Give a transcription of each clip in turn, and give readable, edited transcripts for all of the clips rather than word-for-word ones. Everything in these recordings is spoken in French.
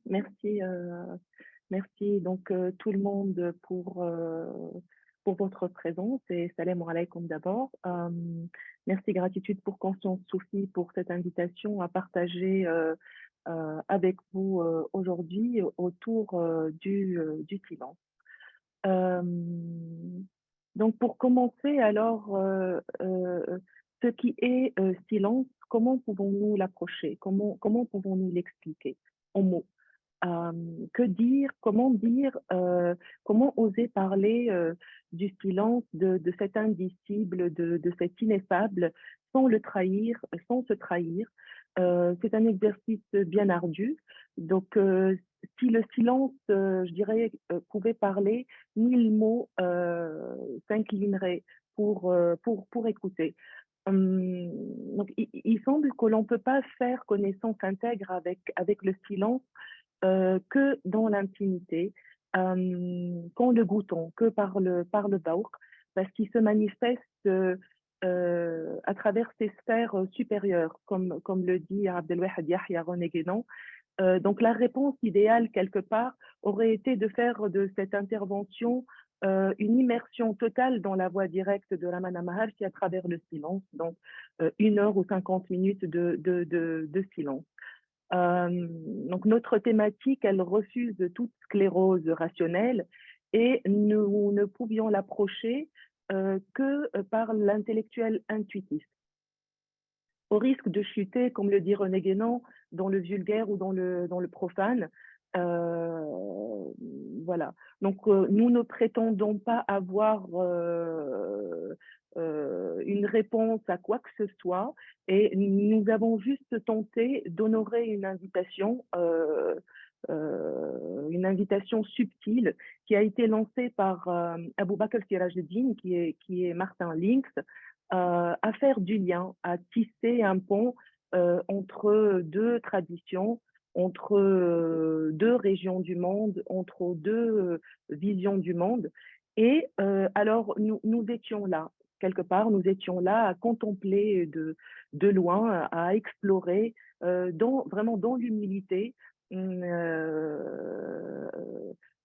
Merci, merci donc tout le monde pour votre présence et salam alaikum d'abord. Merci, gratitude pour Conscience Soufi pour cette invitation à partager avec vous aujourd'hui autour du silence. Euh, donc pour commencer, alors, ce qui est silence, comment pouvons-nous l'approcher? Comment pouvons-nous l'expliquer en mots? Euh, que dire, comment oser parler du silence, de cet indicible, de cet ineffable, sans le trahir, sans se trahir. C'est un exercice bien ardu. Donc, si le silence, je dirais, pouvait parler, 1000 mots s'inclineraient pour écouter. Donc, il semble que l'on ne peut pas faire connaissance intègre avec le silence que dans l'intimité, qu'en le goûtant, que par le baour, parce qu'il se manifeste à travers ces sphères supérieures, comme le dit Abdelwahid Yahya René Guénon. Donc la réponse idéale, quelque part, aurait été de faire de cette intervention une immersion totale dans la voix directe de Ramana Maharshi à travers le silence, donc 1 heure ou 50 minutes de silence. Donc notre thématique, elle refuse toute sclérose rationnelle et nous ne pouvions l'approcher que par l'intellectuel intuitif. Au risque de chuter, comme le dit René Guénon, dans le vulgaire ou dans le profane. Voilà. Donc, nous ne prétendons pas avoir une réponse à quoi que ce soit et nous avons juste tenté d'honorer une invitation subtile qui a été lancée par Abou Bakr Sirajuddin, qui est Martin Lynx, à faire du lien, à tisser un pont entre deux traditions, entre deux régions du monde, entre deux visions du monde. Et alors, nous étions là, quelque part, nous étions là à contempler de loin, à explorer, vraiment dans l'humilité, euh,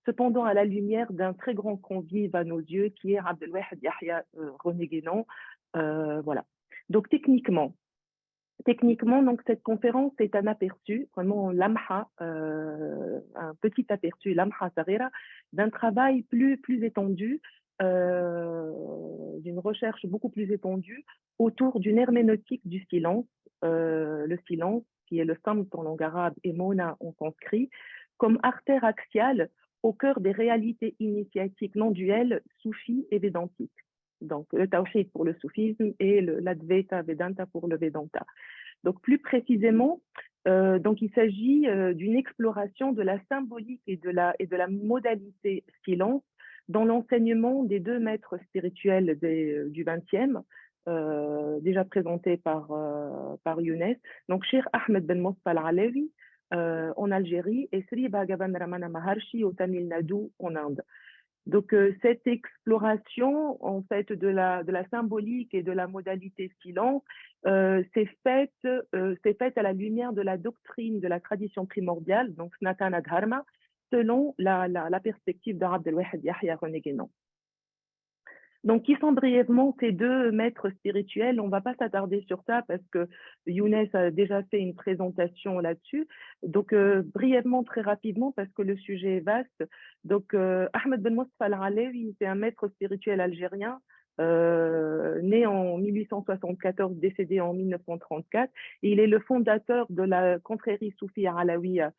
cependant à la lumière d'un très grand convive à nos yeux, qui est Abdelwahid Yahya René Guénon. Voilà. Donc, techniquement, donc, cette conférence est un aperçu, vraiment lamha, un petit aperçu, lamha sarira, d'un travail plus étendu, d'une recherche beaucoup plus étendue autour d'une herméneutique du silence, le silence, qui est le samt en langue arabe et mona en sanskrit, comme artère axiale au cœur des réalités initiatiques non duelles, soufis et védantiques. Donc, le tawhid pour le soufisme et l'advaita vedanta pour le vedanta. Donc, plus précisément, donc il s'agit d'une exploration de la symbolique et de la modalité silence dans l'enseignement des deux maîtres spirituels du XXe, déjà présentés par Younes, donc Cheikh Ahmed Ben Mosfa Al-Alawi en Algérie et Sri Bhagavan Ramana Maharshi au Tamil Nadu en Inde. Donc, cette exploration, en fait, de la symbolique et de la modalité silence, c'est faite à la lumière de la doctrine de la tradition primordiale, donc Sanatana Dharma, selon la perspective d'Abdelwahid Yahya René Guénon. Donc, qui sont brièvement ces deux maîtres spirituels? On ne va pas s'attarder sur ça parce que Younes a déjà fait une présentation là-dessus. Donc, brièvement, très rapidement, parce que le sujet est vaste. Donc, Ahmed Ben Mosfa Al-Alawi, c'est un maître spirituel algérien, né en 1874, décédé en 1934. Et il est le fondateur de la confrérie soufie alaouia,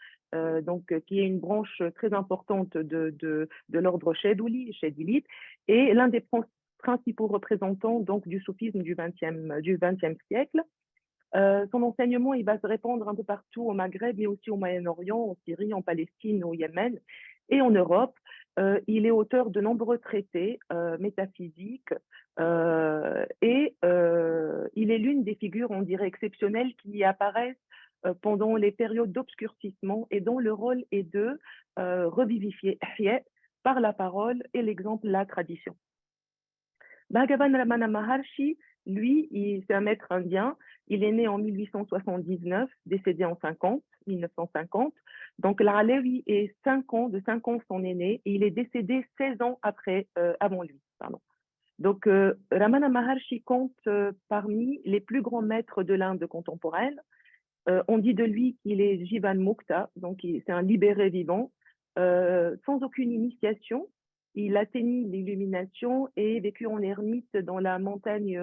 donc, qui est une branche très importante de l'ordre chédilite, et l'un des principaux représentants donc du soufisme du XXe siècle. Son enseignement, il va se répandre un peu partout au Maghreb et aussi au Moyen-Orient, en Syrie, en Palestine, au Yémen et en Europe. Il est auteur de nombreux traités métaphysiques et il est l'une des figures, on dirait, exceptionnelles qui apparaissent pendant les périodes d'obscurcissement et dont le rôle est de revivifier par la parole et l'exemple, la tradition. Bhagavan Ramana Maharshi, lui, c'est un maître indien. Il est né en 1879, décédé en 1950. Donc, l'Alawi est 5 ans, de 5 ans son aîné, et il est décédé 16 ans avant lui. Pardon. Donc, Ramana Maharshi compte parmi les plus grands maîtres de l'Inde contemporaine. On dit de lui qu'il est Jivan Mukta, donc c'est un libéré vivant, sans aucune initiation. Il atteignit l'illumination et vécut en ermite dans la montagne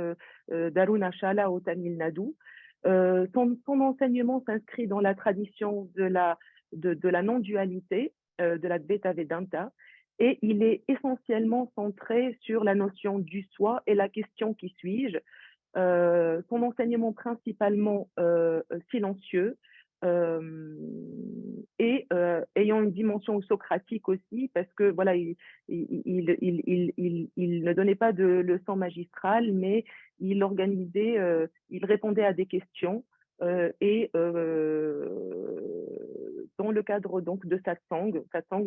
d'Arunachala au Tamil Nadu. Son enseignement s'inscrit dans la tradition de la non-dualité, de la Dvaita Vedanta, et il est essentiellement centré sur la notion du soi et la question qui suis-je. Son enseignement principalement silencieux et ayant une dimension socratique aussi, parce que voilà, il ne donnait pas de leçons magistrales, mais il organisait, il répondait à des questions et dans le cadre donc de satsang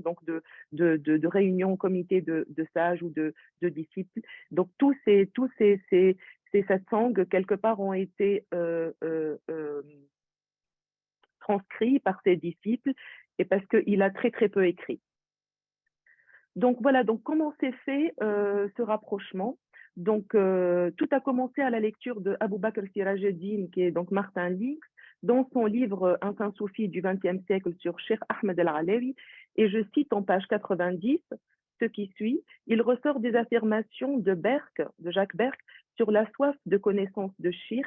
donc de réunions au comité de sages ou de disciples. Donc ces satsangs, quelque part, ont été transcrits par ses disciples et parce qu'il a très, très peu écrit. Donc voilà, donc comment s'est fait ce rapprochement? Donc tout a commencé à la lecture de Abu Bakr Sirajuddin, qui est donc Martin Lix, dans son livre Un saint soufi du XXe siècle sur Cheikh Ahmed al-Alawi, et je cite en page 90 ce qui suit. Il ressort des affirmations de Jacques Berck, sur la soif de connaissance du Cheikh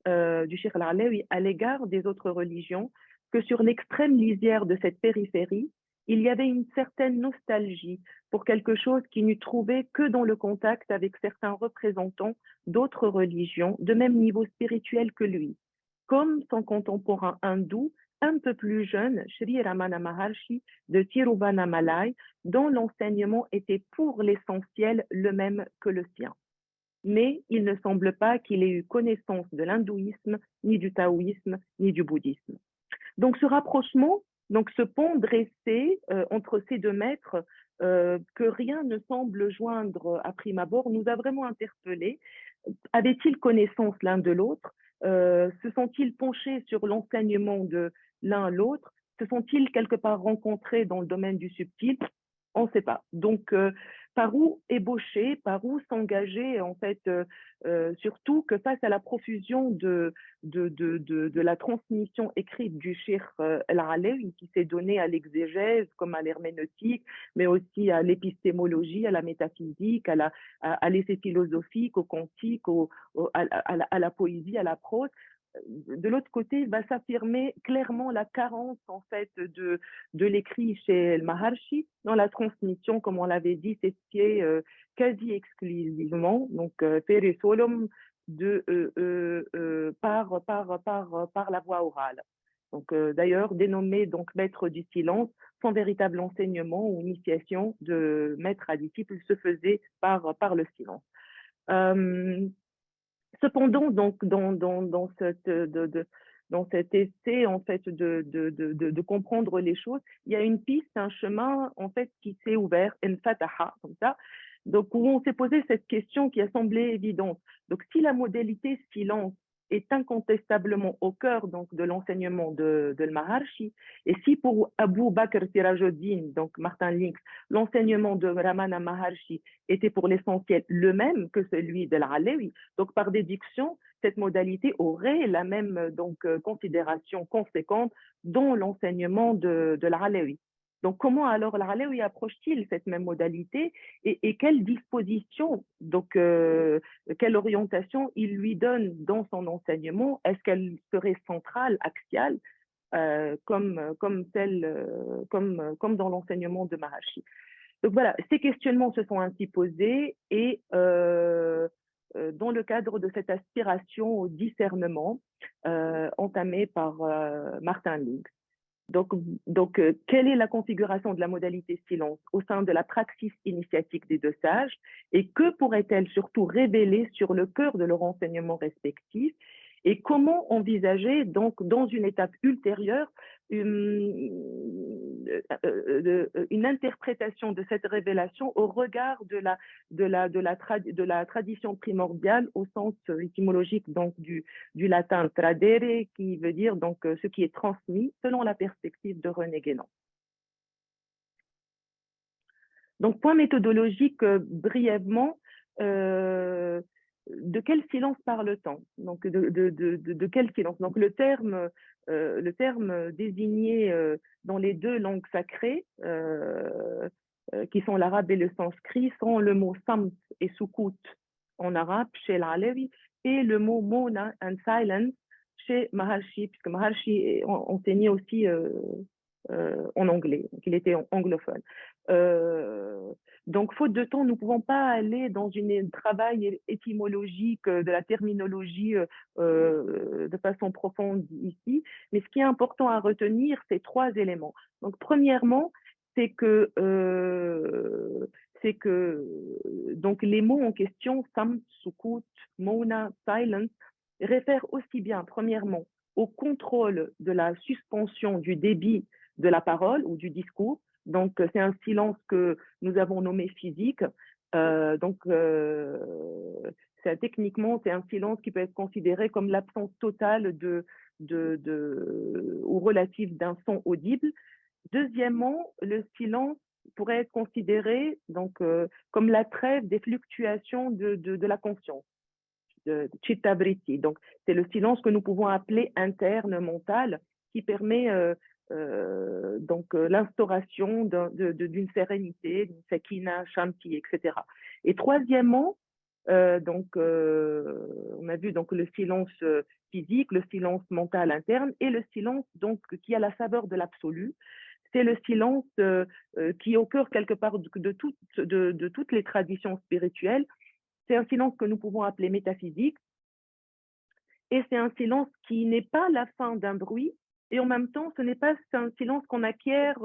al-Alawi à l'égard des autres religions, que sur l'extrême lisière de cette périphérie, il y avait une certaine nostalgie pour quelque chose qu'il n'eût trouvé que dans le contact avec certains représentants d'autres religions de même niveau spirituel que lui, comme son contemporain hindou, un peu plus jeune, Sri Ramana Maharshi de Tiruvannamalai, dont l'enseignement était pour l'essentiel le même que le sien. Mais il ne semble pas qu'il ait eu connaissance de l'hindouisme, ni du taoïsme, ni du bouddhisme. Donc ce rapprochement, donc ce pont dressé entre ces deux maîtres, que rien ne semble joindre à prime abord, nous a vraiment interpellés. Avaient-ils connaissance l'un de l'autre? Se sont-ils penchés sur l'enseignement de l'un à l'autre? Se sont-ils quelque part rencontrés dans le domaine du subtil? On ne sait pas. Donc, par où ébaucher, par où s'engager, en fait, surtout que face à la profusion de la transmission écrite du Cheikh al-Alawi, qui s'est donnée à l'exégèse, comme à l'herméneutique, mais aussi à l'épistémologie, à la métaphysique, à l'essai philosophique, au quantique, à la poésie, à la prose. De l'autre côté, va s'affirmer clairement la carence en fait de l'écrit chez El Maharshi dans la transmission, comme on l'avait dit, c'est quasi exclusivement, donc per solum par la voie orale. Donc d'ailleurs dénommé donc maître du silence, son véritable enseignement ou initiation de maître à disciple se faisait par le silence. Cependant, donc, dans cet essai en fait de comprendre les choses, il y a une piste, un chemin en fait qui s'est ouvert, en fataha, comme ça. Donc, où on s'est posé cette question qui a semblé évidente. Donc, si la modalité silence est incontestablement au cœur donc de l'enseignement de Maharshi, et si pour Abu Bakr Sirajuddin, donc Martin Lix, l'enseignement de Ramana Maharshi était pour l'essentiel le même que celui de l'Alawi, donc par déduction, cette modalité aurait la même considération conséquente dans l'enseignement de l'Alawi. Donc, comment alors l'Alawi approche-t-il cette même modalité et quelle disposition, donc quelle orientation il lui donne dans son enseignement? Est-ce qu'elle serait centrale, axiale, comme dans l'enseignement de Maharshi? Donc voilà, ces questionnements se sont ainsi posés et dans le cadre de cette aspiration au discernement entamée par Martin Lix. Donc, quelle est la configuration de la modalité silence au sein de la praxis initiatique des deux sages et que pourrait-elle surtout révéler sur le cœur de leur enseignement respectif et comment envisager donc dans une étape ultérieure une interprétation de cette révélation au regard de la tradition primordiale au sens étymologique donc du latin tradere, qui veut dire donc ce qui est transmis selon la perspective de René Guénon. Donc, point méthodologique, brièvement, de quel silence parle-t-on? Donc, de quel silence? Donc, le terme désigné dans les deux langues sacrées, qui sont l'arabe et le sanskrit, sont le mot samt et sukut en arabe chez l'Alawi et le mot mona and silence chez Maharshi, puisque Maharshi enseignait aussi en anglais, donc il était anglophone. Donc, faute de temps, nous ne pouvons pas aller dans un travail étymologique de la terminologie de façon profonde ici, mais ce qui est important à retenir, c'est trois éléments. Donc, premièrement, c'est que donc les mots en question, samt, sukut, mona, silence, réfèrent aussi bien, premièrement, au contrôle de la suspension du débit de la parole ou du discours. Donc, c'est un silence que nous avons nommé physique. Techniquement, c'est un silence qui peut être considéré comme l'absence totale ou relative d'un son audible. Deuxièmement, le silence pourrait être considéré donc, comme la trêve des fluctuations de la conscience, de chitta vritti. Donc, c'est le silence que nous pouvons appeler interne, mental, qui permet l'instauration d'une sérénité, d'une sakina, shanti, etc. Et troisièmement, on a vu donc le silence physique, le silence mental interne et le silence donc qui a la saveur de l'absolu. C'est le silence qui est au cœur quelque part de toutes les traditions spirituelles. C'est un silence que nous pouvons appeler métaphysique et c'est un silence qui n'est pas la fin d'un bruit et en même temps, ce n'est pas un silence qu'on acquiert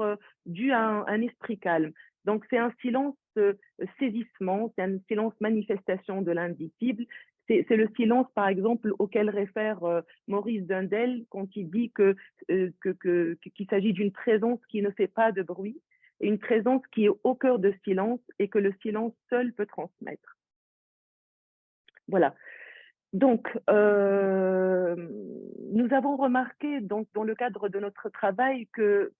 dû à un esprit calme. Donc, c'est un silence saisissement, c'est un silence manifestation de l'indicible. C'est le silence, par exemple, auquel réfère Maurice Dundel quand il dit qu'il s'agit d'une présence qui ne fait pas de bruit, et une présence qui est au cœur de silence et que le silence seul peut transmettre. Voilà. Donc, nous avons remarqué donc, dans le cadre de notre travail que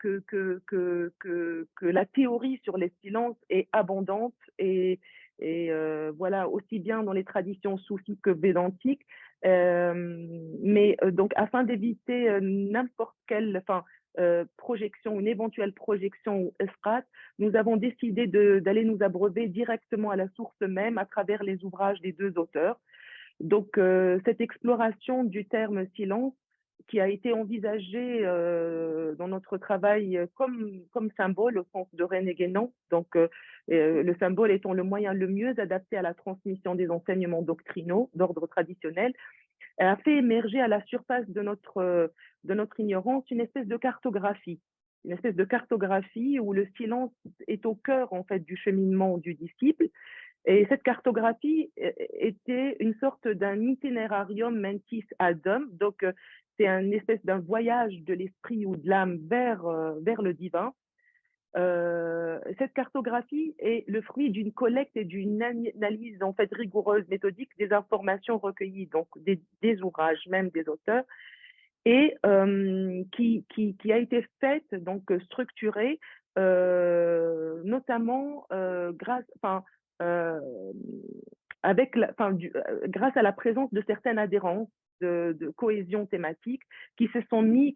la théorie sur les silences est abondante et voilà, aussi bien dans les traditions soufis que védantiques. Donc, afin d'éviter n'importe quelle projection, une éventuelle projection ou escrate, nous avons décidé d'aller nous abreuver directement à la source même à travers les ouvrages des deux auteurs. Donc, cette exploration du terme silence qui a été envisagée dans notre travail comme symbole au sens de René Guénon, donc le symbole étant le moyen le mieux adapté à la transmission des enseignements doctrinaux d'ordre traditionnel, a fait émerger à la surface de notre ignorance une espèce de cartographie. Une espèce de cartographie où le silence est au cœur en fait du cheminement du disciple. Et cette cartographie était une sorte d'un itinerarium mentis ad hoc, donc c'est une espèce d'un voyage de l'esprit ou de l'âme vers le divin. Cette cartographie est le fruit d'une collecte et d'une analyse en fait rigoureuse, méthodique des informations recueillies, donc des ouvrages, même des auteurs, et qui a été faite, donc structurée, notamment grâce à la présence de certaines adhérences de cohésion thématique qui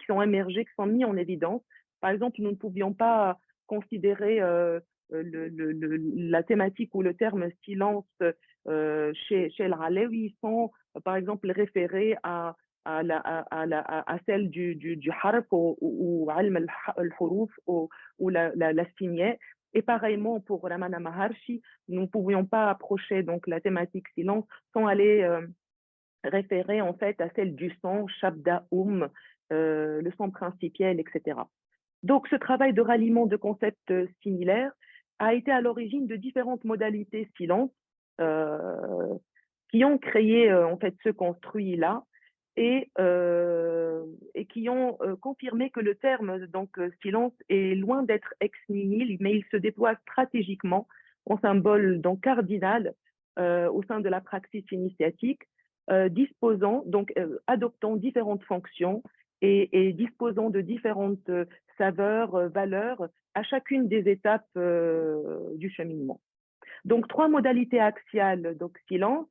ont émergé, qui sont mis en évidence. Par exemple, nous ne pouvions pas considérer la thématique ou le terme silence chez l'Alawi sans, par exemple, référer à celle du harf ou ilm al-huruf ou la signée. Et pareillement pour Ramana Maharshi, nous ne pouvions pas approcher donc la thématique silence sans aller référer en fait à celle du son, Shabda le son principiel, etc. Donc ce travail de ralliement de concepts similaires a été à l'origine de différentes modalités silence qui ont créé en fait ce construit-là. et qui ont confirmé que le terme donc silence est loin d'être ex nihil, mais il se déploie stratégiquement en symbole donc cardinal au sein de la praxis initiatique, disposant donc adoptant différentes fonctions et disposant de différentes saveurs, valeurs à chacune des étapes du cheminement. Donc trois modalités axiales, donc silence,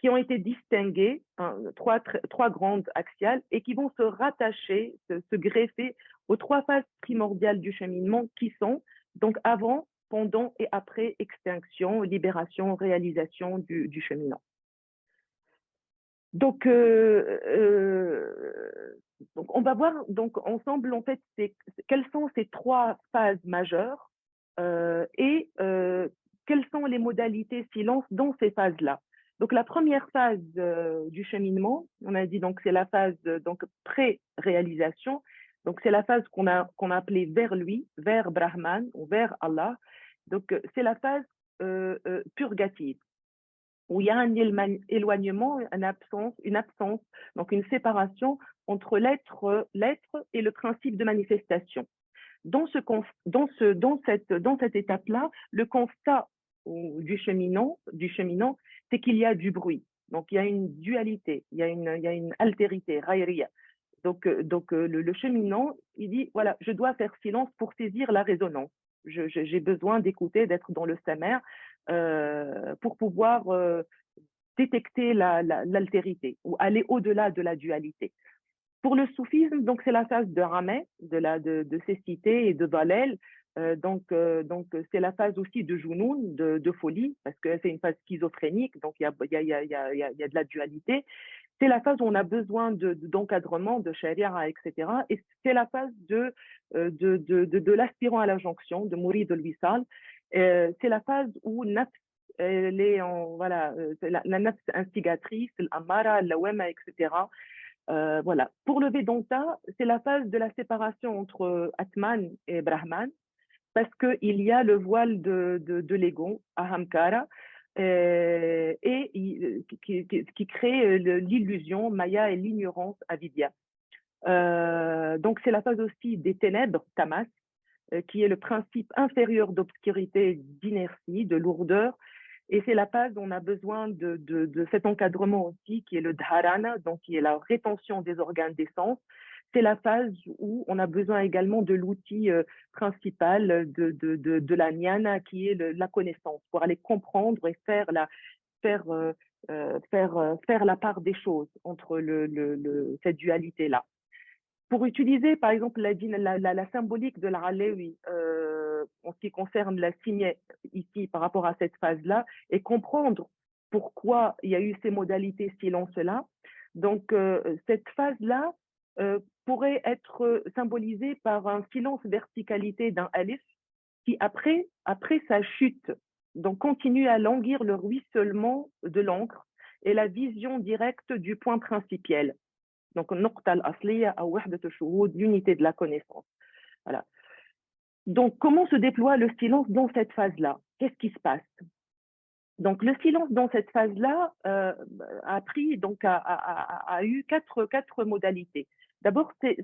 qui ont été distinguées, hein, trois grandes axiales, et qui vont se rattacher, se greffer aux trois phases primordiales du cheminement qui sont donc avant, pendant et après extinction, libération, réalisation du cheminant. Donc, donc, on va voir donc ensemble en fait quelles sont ces trois phases majeures et quelles sont les modalités silence dans ces phases-là. Donc la première phase du cheminement, on a dit donc c'est la phase donc pré-réalisation. Donc c'est la phase qu'on a appelée vers lui, vers Brahman ou vers Allah. Donc c'est la phase purgative, où il y a un éloignement, une absence, donc une séparation entre l'être et le principe de manifestation. Dans cette étape-là, le constat du cheminant, c'est qu'il y a du bruit. Donc il y a une dualité, il y a une altérité, raïria. Donc le cheminant, il dit voilà, je dois faire silence pour saisir la résonance. J'ai besoin d'écouter, d'être dans le samer pour pouvoir détecter l'altérité ou aller au-delà de la dualité. Pour le soufisme, donc c'est la phase de rameh, de cécité et de dalel. Donc c'est la phase aussi de jounoun, de folie, parce que c'est une phase schizophrénique, donc il y a de la dualité. C'est la phase où on a besoin d'encadrement, de sharia, etc. Et c'est la phase de l'aspirant à la jonction, de mourir de l'wisal. C'est la phase où nafs, voilà, la nafs instigatrice, l'amara, l'awema, etc. Voilà. Pour le Vedanta, c'est la phase de la séparation entre Atman et Brahman, parce qu'il y a le voile de l'ego, Ahamkara, et qui crée l'illusion, Maya, et l'ignorance, Avidya. Donc c'est la phase aussi des ténèbres, Tamas, qui est le principe inférieur d'obscurité, d'inertie, de lourdeur. Et c'est la phase où on a besoin de cet encadrement aussi, qui est le dharana, donc qui est la rétention des organes des sens. C'est la phase où on a besoin également de l'outil principal de la jnana, qui est la connaissance, pour aller comprendre et faire la part des choses entre cette dualité-là. Pour utiliser, par exemple, la symbolique de l'Alawi en ce qui concerne la signe ici par rapport à cette phase-là, et comprendre pourquoi il y a eu ces modalités silence-là. Donc, cette phase-là pourrait être symbolisée par un silence verticalité d'un alif qui, après sa chute, donc continue à languir le ruissellement de l'encre et la vision directe du point principiel. Donc, l'unité de la connaissance. Voilà. Donc, comment se déploie le silence dans cette phase-là? Qu'est-ce qui se passe? Donc, le silence dans cette phase-là a eu quatre modalités. D'abord, il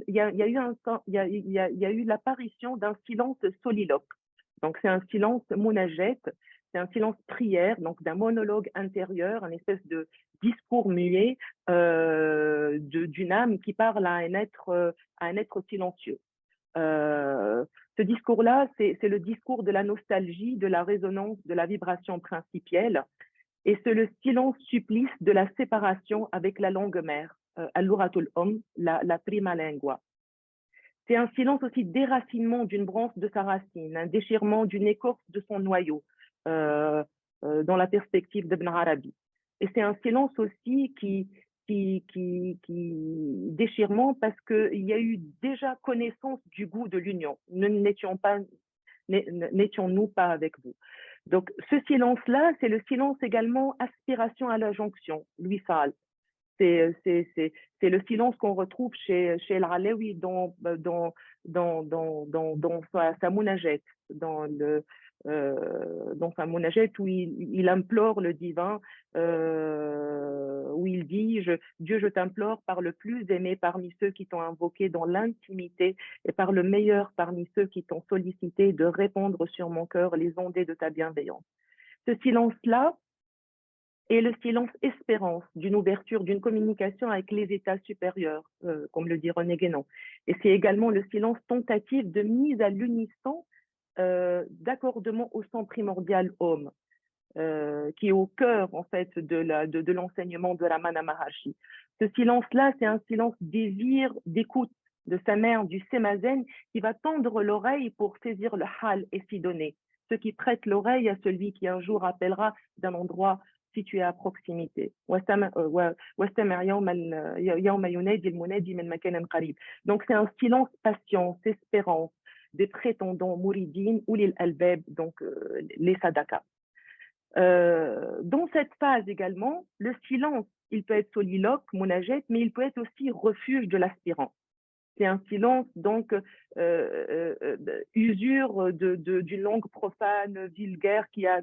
y a eu l'apparition d'un silence soliloque. Donc, c'est un silence monagète, c'est un silence prière, donc d'un monologue intérieur, une espèce de discours muet d'une âme qui parle à un être silencieux. Ce discours-là, c'est le discours de la nostalgie, de la résonance, de la vibration principielle, et c'est le silence supplice de la séparation avec la langue mère, al-luratul la prima lingua. C'est un silence aussi déracinement d'une branche de sa racine, un déchirement d'une écorce de son noyau, dans la perspective d'Ibn Arabi. Et c'est un silence aussi qui déchirement parce qu'il y a eu déjà connaissance du goût de l'union. N'étions-nous pas avec vous. Donc, ce silence-là, c'est le silence également aspiration à la jonction, l'wisal. C'est le silence qu'on retrouve chez Al-Alawi dans sa munajat, dans sa munajat où il implore le divin, où il dit Dieu, je t'implore par le plus aimé parmi ceux qui t'ont invoqué dans l'intimité et par le meilleur parmi ceux qui t'ont sollicité de répandre sur mon cœur les ondées de ta bienveillance. Ce silence-là est le silence espérance d'une ouverture, d'une communication avec les états supérieurs, comme le dit René Guénon. Et c'est également le silence tentative de mise à l'unisson d'accordement au sens primordial homme, qui est au cœur en fait de l'enseignement de Ramana Maharshi. Ce silence-là, c'est un silence désir d'écoute de sa mère, du Semazen, qui va tendre l'oreille pour saisir le hal et s'y donner. Ceux qui prêtent l'oreille à celui qui un jour appellera d'un endroit situé à proximité. Donc c'est un silence patience, espérance des prétendants mouridines ou lil albab, donc les sadakas. Dans cette phase également, le silence, il peut être soliloque, monajet, mais il peut être aussi refuge de l'aspirant. C'est un silence, donc, usure d'une langue profane, vulgaire, qui a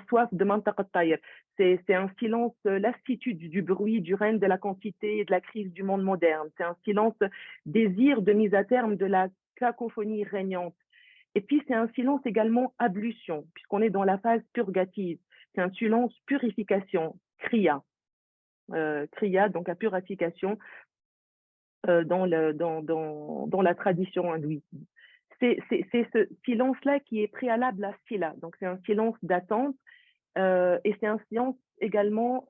soif de mantaqat tayr. C'est un silence, lassitude du bruit, du règne de la quantité et de la crise du monde moderne. C'est un silence, désir de mise à terme de la cacophonie régnante. Et puis, c'est un silence également ablution, puisqu'on est dans la phase purgative. C'est un silence purification, kriya. Kriya, donc la purification dans la tradition hindouiste. C'est ce silence-là qui est préalable à sila. Donc, c'est un silence d'attente et c'est un silence également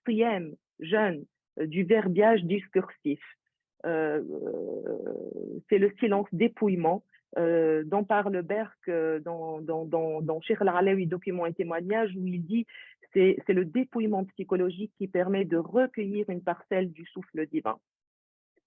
siyam, jeûne, du verbiage discursif. C'est le silence dépouillement dont parle Berck dans Cheikh Al-Alawi, document et témoignage, où il dit c'est le dépouillement psychologique qui permet de recueillir une parcelle du souffle divin.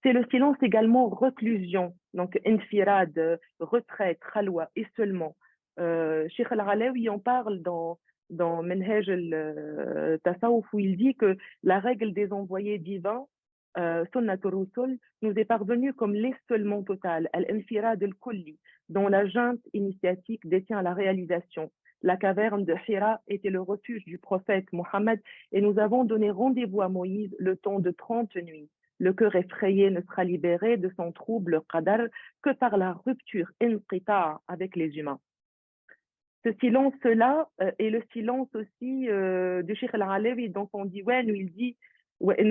C'est le silence également reclusion, donc infirad, retraite, khalwa, isolement. Cheikh Al-Alawi en parle dans Manhaj al-Tasawuf, où il dit que la règle des envoyés divins, Sunnatul Rusul, nous est parvenue comme l'isolement total, al-infirad al-kulli, dont la junte initiatique détient la réalisation. La caverne de Hira était le refuge du prophète Mohammed et nous avons donné rendez-vous à Moïse le temps de 30 nuits. Le cœur effrayé ne sera libéré de son trouble qadar que par la rupture inqita avec les humains. Ce silence-là est le silence aussi de Cheikh Al-Alawi dans son diwan où il dit et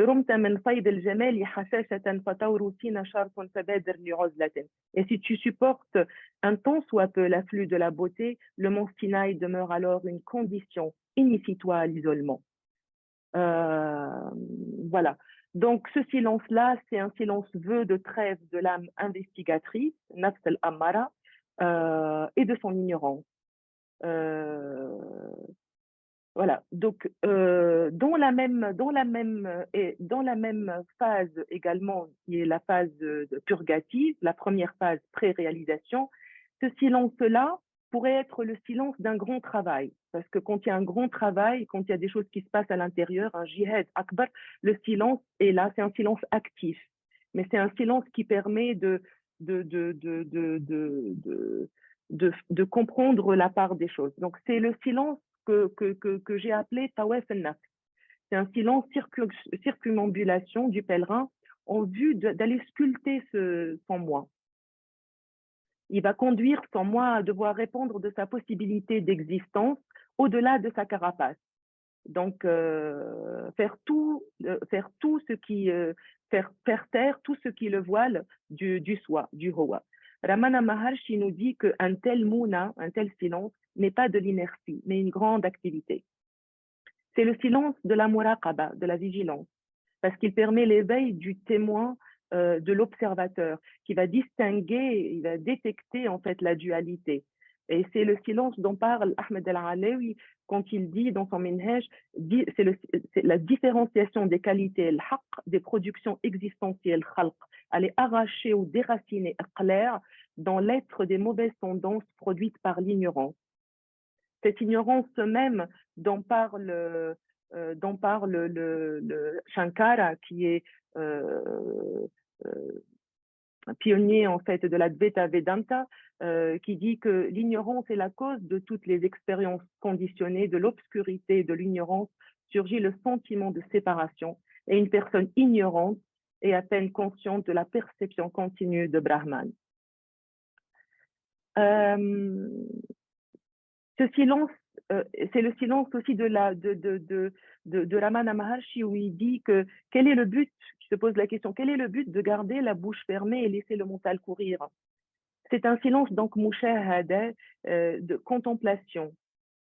si tu supportes un tant soit peu l'afflux de la beauté, le mont Sinaï demeure alors une condition. Initie-toi à l'isolement. Voilà. Donc, ce silence-là, c'est un silence vœu de trêve de l'âme investigatrice, Nafs al-Ammara, et de son ignorance. Voilà. Donc, dans la même phase également, qui est la phase purgative, la première phase pré-réalisation, ce silence-là pourrait être le silence d'un grand travail. Parce que quand il y a un grand travail, quand il y a des choses qui se passent à l'intérieur, un jihad akbar, le silence est là, c'est un silence actif. Mais c'est un silence qui permet de comprendre la part des choses. Donc, c'est le silence que j'ai appelé Tawaf al-Nafs. C'est un silence circumambulation du pèlerin en vue d'aller sculpter son moi. Il va conduire son moi à devoir répondre de sa possibilité d'existence au-delà de sa carapace. Donc, faire taire tout ce qui le voile du soi, du Hoa. Ramana Maharshi nous dit qu'un tel mouna, un tel silence, n'est pas de l'inertie, mais une grande activité. C'est le silence de la muraqaba, de la vigilance, parce qu'il permet l'éveil du témoin, de l'observateur, qui va distinguer, il va détecter en fait la dualité. Et c'est le silence dont parle Ahmed Al-Alawi quand il dit dans son minhaj, c'est la différenciation des qualités, le haqq, des productions existentielles, khalq, aller arracher ou déraciner clair dans l'être des mauvaises tendances produites par l'ignorance. Cette ignorance même dont parle dont parle le Shankara, qui est pionnier en fait de l'Advaita Vedanta, qui dit que l'ignorance est la cause de toutes les expériences conditionnées, de l'obscurité, de l'ignorance, surgit le sentiment de séparation, et une personne ignorante est à peine consciente de la perception continue de Brahman. Ce silence, c'est le silence aussi de Ramana Maharshi, où il dit que quel est le but, je te pose la question, quel est le but de garder la bouche fermée et laisser le mental courir? C'est un silence donc mushahada, de contemplation,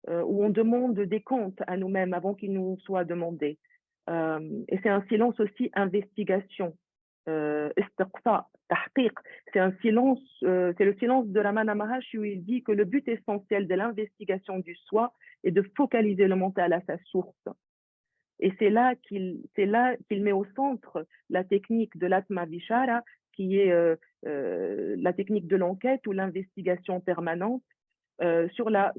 où on demande des comptes à nous-mêmes avant qu'ils nous soient demandés. Et c'est un silence aussi investigation, istiqsa, tahqiq. C'est un silence, c'est le silence de Ramana Maharshi où il dit que le but essentiel de l'investigation du soi est de focaliser le mental à sa source. Et c'est là qu'il met au centre la technique de l'Atma Vishara, qui est la technique de l'enquête ou l'investigation permanente sur la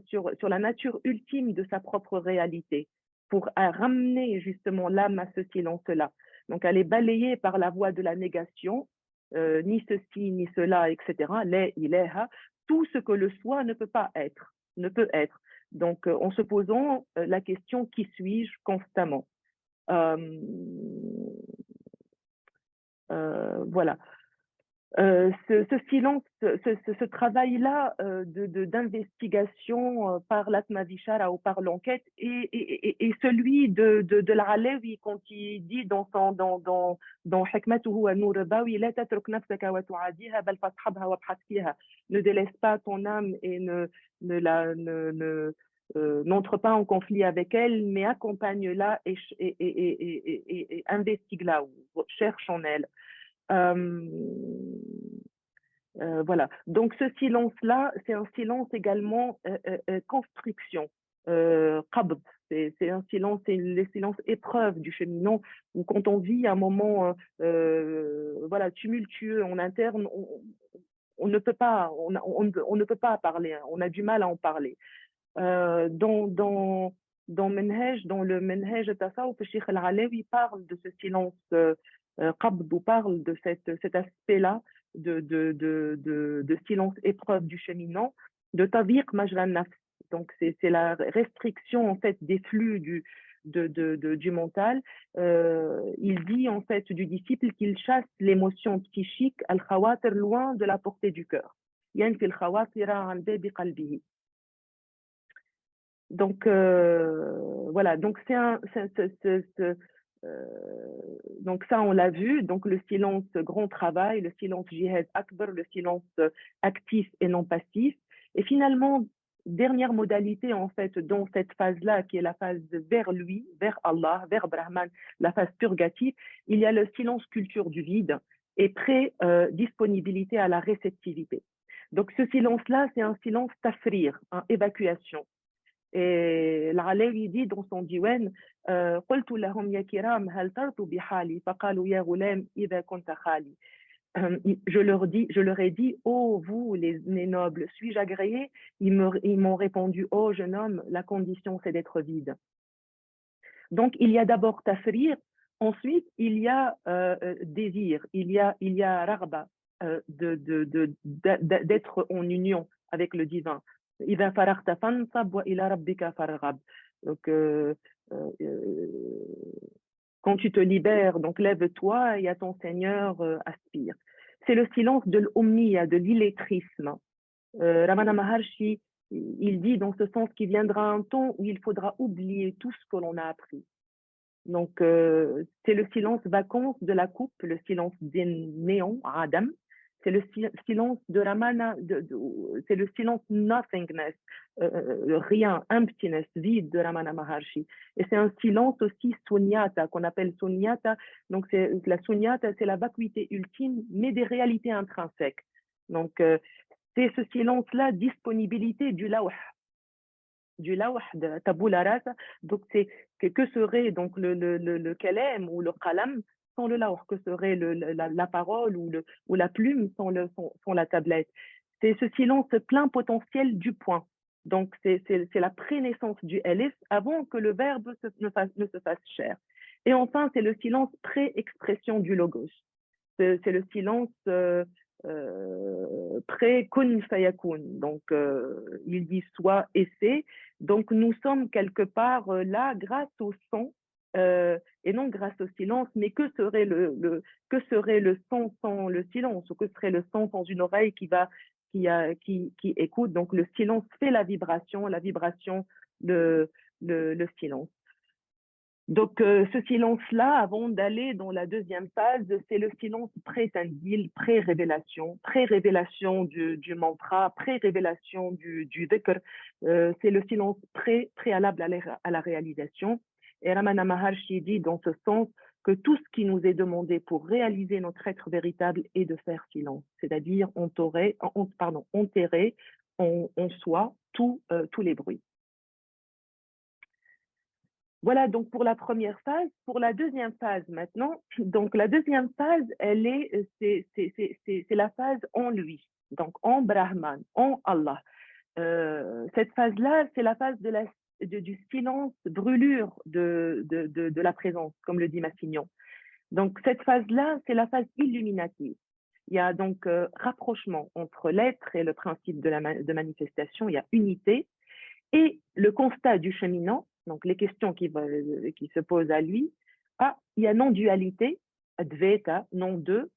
nature ultime de sa propre réalité, pour ramener justement l'âme à ce silence-là. Donc, elle est balayée par la voie de la négation, ni ceci, ni cela, etc. Les, ilaha, tout ce que le soi ne peut pas être, ne peut être. Donc, en se posant la question qui suis-je constamment. Voilà. Ce silence, ce travail-là d'investigation par l'Atmavishara ou par l'enquête est celui de l'Alawi quand il dit dans Hikmatuhu wa Nur Bawi, la tatruk nafsaka wa tu'adiha bal fashabha wa bhath fiha. Ne délaisse pas ton âme et n'entre pas en conflit avec elle, mais accompagne-la et investigue-la ou cherche en elle. Voilà. Donc ce silence-là, c'est un silence également construction. Qabd, c'est un silence, c'est le silence épreuve du cheminot, où quand on vit un moment voilà, tumultueux en interne, on ne peut pas, on ne peut pas parler, hein, on a du mal à en parler. Dans Menhej, dans le Menhej Tasawuf, Cheikh Al-Alawi parle de ce silence qabd, ou parle de cet aspect-là de silence épreuve du cheminant, de taviq majran nafs. Donc c'est la restriction en fait des flux du mental. Il dit en fait du disciple qu'il chasse l'émotion psychique al-khawatir loin de la portée du cœur. Yanfi al-khawatira an babi qalbihi. Donc voilà, donc donc ça on l'a vu, donc le silence grand travail, le silence jihad akbar, le silence actif et non passif. Et finalement, dernière modalité en fait dans cette phase-là, qui est la phase vers lui, vers Allah, vers Brahman, la phase purgative, il y a le silence culture du vide et disponibilité à la réceptivité. Donc ce silence-là, c'est un silence tafrir, évacuation. Et l'Alawi dit dans son diwan, قلت لهم يا كرام هل ترضوا بحالي فقالوا يا غلام إذا كنت خالي. Je leur ai dit, oh vous les nobles, suis-je agréé? Ils m'ont répondu, oh jeune homme, la condition c'est d'être vide. Donc il y a d'abord tafrir, ensuite il y a désir, il y a raghba, d'être en union avec le divin. إذا فرغت فانصب وإلى ربك فارغب. Donc quand tu te libères, donc lève-toi et à ton Seigneur aspire. C'est le silence de l'omniya, de l'illettrisme. Ramana Maharshi, il dit dans ce sens qu'il viendra un temps où il faudra oublier tout ce que l'on a appris. Donc c'est le silence vacances de la coupe, le silence des néons, Adam. C'est le silence de Ramana, c'est le silence nothingness, rien, emptiness, vide de Ramana Maharshi. Et c'est un silence aussi sunyata, qu'on appelle sunyata. Donc la sunyata, c'est la vacuité ultime, mais des réalités intrinsèques. Donc c'est ce silence-là, disponibilité du lawh, de taboula rasa. Donc c'est que serait donc le kalem ou le qalam sans le lawh, que serait la parole ou la plume sans la tablette. C'est ce silence plein potentiel du point. Donc, c'est la prénaissance du elif avant que le verbe ne se fasse chair. Et enfin, c'est le silence pré-expression du logos. C'est le silence pré-kun fayakun. Donc, il dit soit et c'est. Donc, nous sommes quelque part là grâce au son et non grâce au silence. Mais que serait le son sans le silence? Ou que serait le son sans une oreille qui écoute? Donc, le silence fait la vibration, le silence. Donc, ce silence-là, avant d'aller dans la deuxième phase, c'est le silence pré-tanzil, pré-révélation du mantra, pré-révélation du dhikr. C'est le silence préalable à la réalisation. Et Ramana Maharshi dit dans ce sens que tout ce qui nous est demandé pour réaliser notre être véritable est de faire silence, c'est-à-dire enterrer en soi tous les bruits. Voilà donc pour la première phase. Pour la deuxième phase maintenant, donc la deuxième phase, c'est la phase en lui, donc en Brahman, en Allah. Cette phase-là, c'est la phase du silence, brûlure de la présence, comme le dit Massignon. Donc cette phase-là, c'est la phase illuminative. Il y a donc rapprochement entre l'être et le principe de manifestation, il y a unité, et le constat du cheminant, donc les questions qui se posent à lui, il y a non-dualité, adveta, non-deux,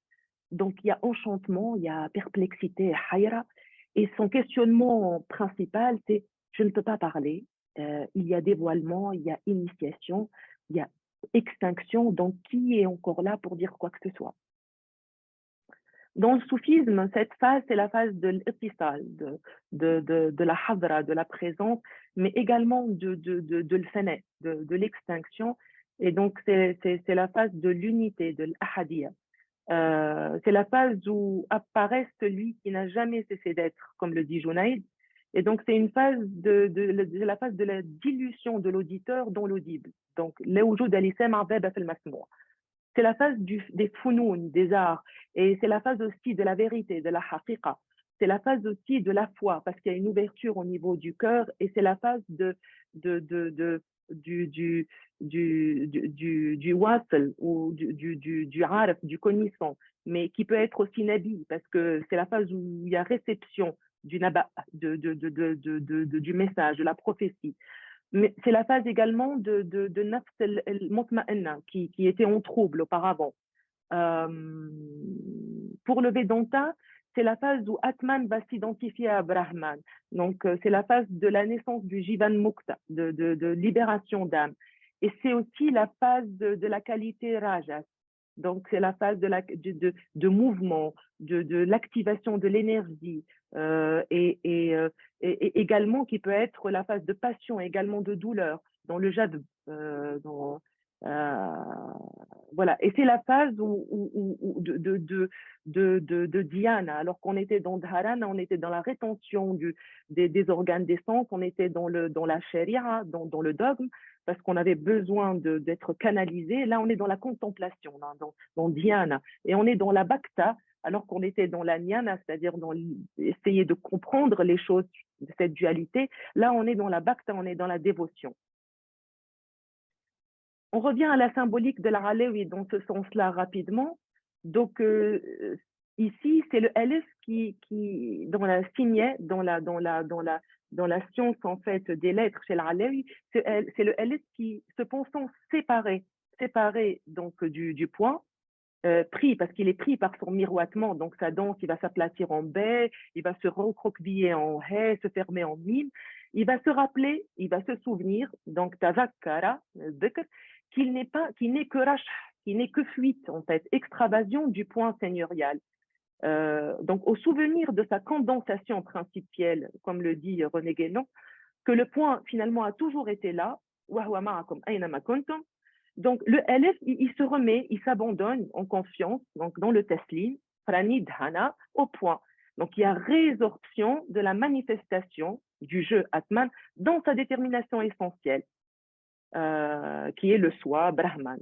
donc il y a enchantement, il y a perplexité, hayra, et son questionnement principal, c'est je ne peux pas parler, il y a dévoilement, il y a initiation, il y a extinction, donc qui est encore là pour dire quoi que ce soit? Dans le soufisme, cette phase, c'est la phase de l'ittisal, de la hadra, de la présence, mais également de l'fana, de l'extinction. Et donc, c'est la phase de l'unité, de l'ahadiyya. C'est la phase où apparaît celui qui n'a jamais cessé d'être, comme le dit Junaïd. Et donc, c'est une phase la phase de la dilution de l'auditeur dans l'audible. Donc, l'awjoud al-isam a'daba fil masmou'. C'est la phase des founoun, des arts, et c'est la phase aussi de la vérité, de la haqiqa. C'est la phase aussi de la foi, parce qu'il y a une ouverture au niveau du cœur, et c'est la phase du wasl, ou du arf, du connaissant, mais qui peut être aussi nabi, parce que c'est la phase où il y a réception du naba, du message, de la prophétie. Mais c'est la phase également de Nafs al-Mutma'inna qui était en trouble auparavant. Pour le Vedanta, c'est la phase où Atman va s'identifier à Brahman. Donc, c'est la phase de la naissance du Jivan Mukta, de libération d'âme. Et c'est aussi la phase de la qualité Rajas. Donc, c'est la phase de mouvement, de l'activation de l'énergie, et également qui peut être la phase de passion, également de douleur, dans le jadb, euh, voilà. Et c'est la phase de Dhyana, alors qu'on était dans Dharana, on était dans la rétention des organes des sens, on était dans la sharia, dans le dogme, parce qu'on avait besoin d'être canalisé. Là, on est dans la contemplation, hein, dans Dhyana. Et on est dans la Bhakta, alors qu'on était dans la Jnana, c'est-à-dire dans essayer de comprendre les choses de cette dualité. Là, on est dans la Bhakta, on est dans la dévotion. On revient à la symbolique de la Alawi dans ce sens-là rapidement. Donc, ici, c'est le Alif qui dans la signée, dans la science en fait des lettres chez l'Alawi, c'est le Alif qui, se pensant séparé donc du point, pris, parce qu'il est pris par son miroitement, donc sa danse, il va s'aplatir en baie, il va se recroqueviller en haie, se fermer en mime, il va se rappeler, il va se souvenir, donc tazakkara, qu'il n'est que rash, qu'il n'est que fuite, en fait, extravasion du point seigneurial. Donc, au souvenir de sa condensation principielle, comme le dit René Guénon, que le point finalement a toujours été là, donc le Elef, il se remet, il s'abandonne en confiance, donc dans le taslim, pranid dhana, au point. Donc il y a résorption de la manifestation du jeu Atman dans sa détermination essentielle, qui est le soi, Brahman.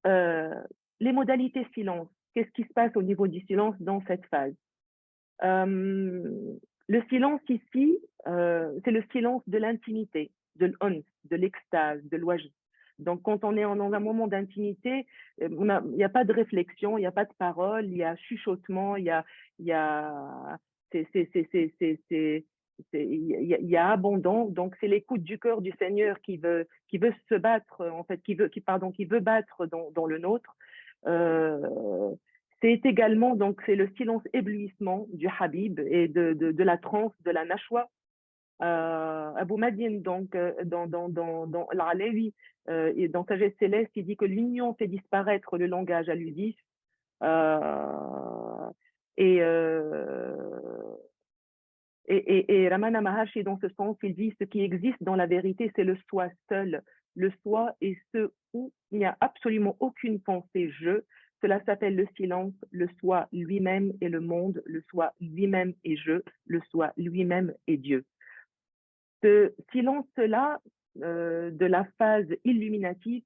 Les modalités silence. Qu'est-ce qui se passe au niveau du silence dans cette phase? Le silence ici, c'est le silence de l'intimité, de l'ons, de l'extase, de l'ouajj. Donc, quand on est dans un moment d'intimité, il n'y a pas de réflexion, il n'y a pas de parole, il y a chuchotement, il y a, il y a abondance. Donc, c'est l'écoute du cœur du Seigneur qui veut se battre, en fait, qui veut battre dans le nôtre. Euh, c'est également, donc, c'est le silence éblouissement du Habib et de la transe, de la Nashwa. Abu Madin, donc, dans l'Alawi, et dans Sagesse Céleste, il dit que l'union fait disparaître le langage alludif. Euh, et, euh, et Ramana Maharshi, dans ce sens, il dit ce qui existe dans la vérité, c'est le soi seul. Le soi est ce où il n'y a absolument aucune pensée je. Cela s'appelle le silence, le soi lui-même est le monde, le soi lui-même est je, le soi lui-même est Dieu. Ce silence-là, de la phase illuminative,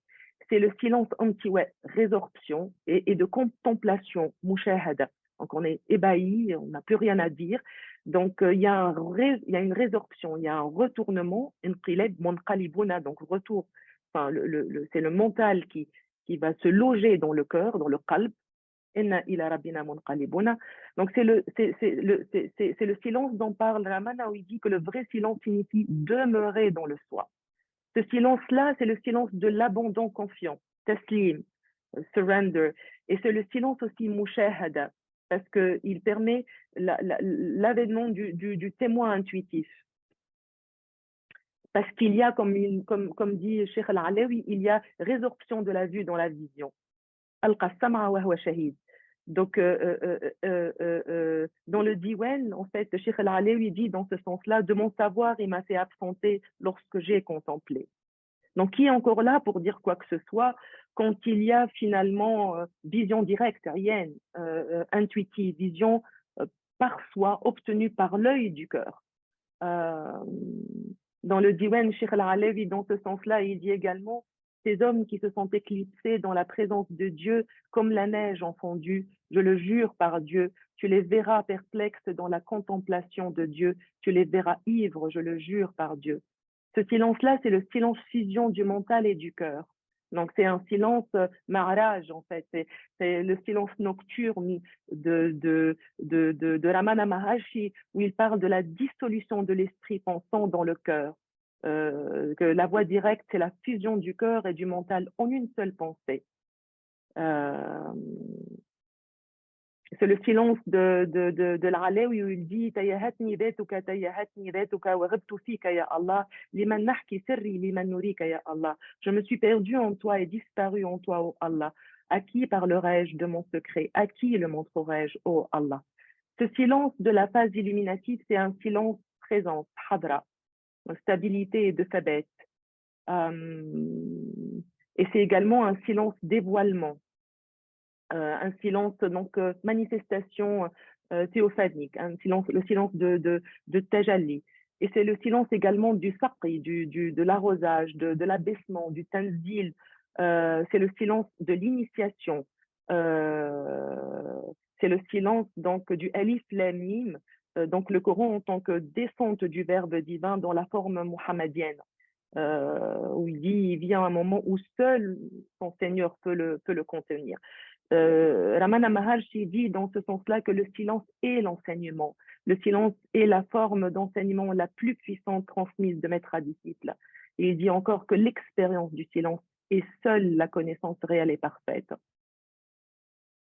c'est le silence anti-résorption et de contemplation, mushahada. Donc on est ébahi, on n'a plus rien à dire. Donc il y a une résorption, il y a un retournement, donc retour. Enfin, c'est le mental qui va se loger dans le cœur, dans le qalb. Donc c'est le silence dont parle Ramana où il dit que le vrai silence signifie demeurer dans le soi. Ce silence-là, c'est le silence de l'abandon confiant, taslim, surrender. Et c'est le silence aussi mushahada, parce qu'il permet l'avènement du témoin intuitif. Parce qu'il y a, comme dit Cheikh Al-Alawi, il y a résorption de la vue dans la vision. Al-Qassama wa huwa shahid. Donc, dans le Diwan, en fait, Cheikh Al-Alawi dit dans ce sens-là, de mon savoir, il m'a fait absenter lorsque j'ai contemplé. Donc, qui est encore là pour dire quoi que ce soit quand il y a finalement vision directe, aérienne, intuitive, vision par soi, obtenue par l'œil du cœur. Dans le Diwan, Cheikh Al-Alawi, dans ce sens-là, il dit également ces hommes qui se sont éclipsés dans la présence de Dieu comme la neige en fondu, je le jure par Dieu, tu les verras perplexes dans la contemplation de Dieu, tu les verras ivres, je le jure par Dieu. Ce silence-là, c'est le silence fusion du mental et du cœur. Donc, c'est un silence maharaj, en fait. C'est le silence nocturne de Ramana Maharshi, où il parle de la dissolution de l'esprit pensant dans le cœur. Que la voie directe, c'est la fusion du cœur et du mental en une seule pensée. C'est le silence de l'Alawi où il dit Tayahatni batuka, tayahatni batuka, wa ghabtu fika ya Allah, liman nahki sirri, liman nurika ya Allah. Je me suis perdu en toi et disparu en toi, ô Allah. À qui parlerai-je de mon secret? À qui le montrerai-je, ô Allah? Ce silence de la phase illuminative, c'est un silence présence, hadra, stabilité et de sabet. Et c'est également un silence dévoilement. Un silence, donc manifestation théophanique, le silence de Tajalli. Et c'est le silence également du saqi, de l'arrosage, de l'abaissement, du tanzil. C'est le silence de l'initiation. C'est le silence donc du alif lam mim, donc le Coran en tant que descente du verbe divin dans la forme muhammadienne. Où il dit il vient un moment où seul son Seigneur peut le contenir. Ramana Maharshi dit dans ce sens-là que le silence est l'enseignement. Le silence est la forme d'enseignement la plus puissante transmise de maître à disciple. Et il dit encore que l'expérience du silence est seule la connaissance réelle et parfaite.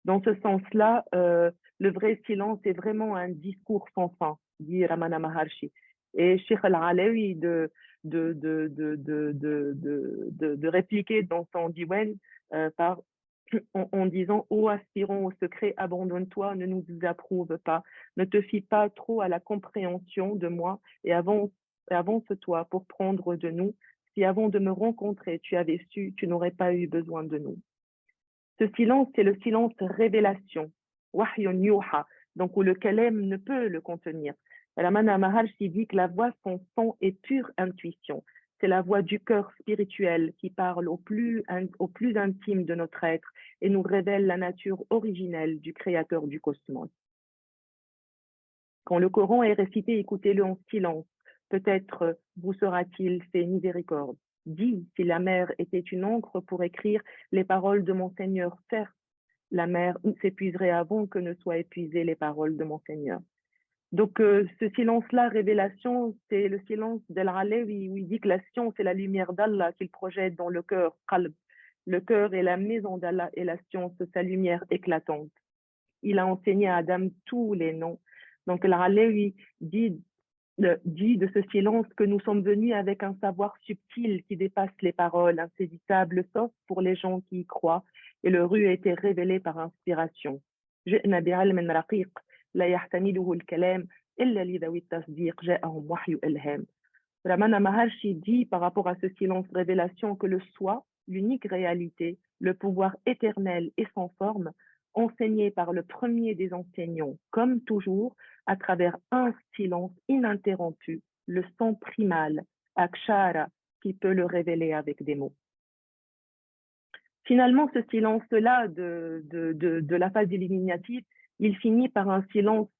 Dans ce sens-là, le vrai silence est vraiment un discours sans fin, dit Ramana Maharshi. Et Sheikh Al-Alawi de répliquer dans son diwan en disant « Ô aspirant au secret, abandonne-toi, ne nous approuve pas, ne te fie pas trop à la compréhension de moi et avance-toi pour prendre de nous. Si avant de me rencontrer, tu avais su, tu n'aurais pas eu besoin de nous. » Ce silence, c'est le silence révélation, wahyun yuha, donc où le kalem ne peut le contenir. Ramana Maharshi dit que la voix son son est pure intuition. C'est la voix du cœur spirituel qui parle au plus intime de notre être et nous révèle la nature originelle du créateur du cosmos. Quand le Coran est récité, écoutez-le en silence. Peut-être vous sera-t-il fait miséricorde. Dis, si la mer était une encre pour écrire les paroles de mon Seigneur, certes, la mer s'épuiserait avant que ne soient épuisées les paroles de mon Seigneur. Donc, ce silence-là, révélation, c'est le silence d'Al-Alawi où il dit que la science est la lumière d'Allah qu'il projette dans le cœur, qalb. Le cœur est la maison d'Allah et la science, sa lumière éclatante. Il a enseigné à Adam tous les noms. Donc, Al-Alawi dit de ce silence que nous sommes venus avec un savoir subtil qui dépasse les paroles, insaisissable sauf pour les gens qui y croient, et le ru a été révélé par inspiration. جئنا بعلم رقيق لا يحتمله الكلام إلا لذوي التصديق جاءهم وحي إلهام. Ramana Maharshi dit par rapport à ce silence révélation que le soi, l'unique réalité, le pouvoir éternel et sans forme, enseigné par le premier des enseignants, comme toujours, à travers un silence ininterrompu, le son primal, Akshara, qui peut le révéler avec des mots. Finalement, ce silence-là de la phase éliminative, il finit par un silence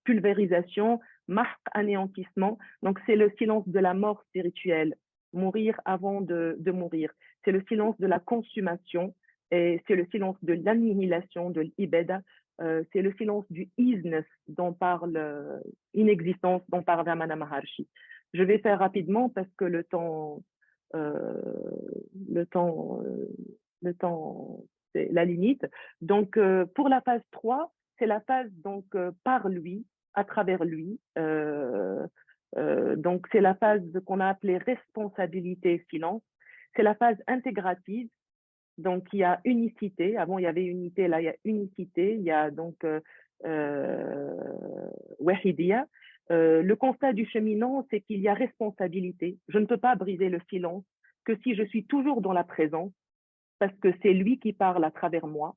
pulvérisation, marque anéantissement. Donc, c'est le silence de la mort spirituelle, mourir avant de mourir. C'est le silence de la consommation et c'est le silence de l'annihilation, de l'ibeda. C'est le silence du isness dont parle inexistence, dont parle Ramana Maharshi. Je vais faire rapidement parce que le temps, c'est la limite. Donc, pour la phase 3, c'est la phase donc par lui, à travers lui. Donc, c'est la phase qu'on a appelée responsabilité silence. C'est la phase intégrative. Donc, il y a unicité. Avant, il y avait unité. Là, il y a unicité. Il y a donc wahidia. Le constat du cheminant, c'est qu'il y a responsabilité. Je ne peux pas briser le silence que si je suis toujours dans la présence, parce que c'est lui qui parle à travers moi.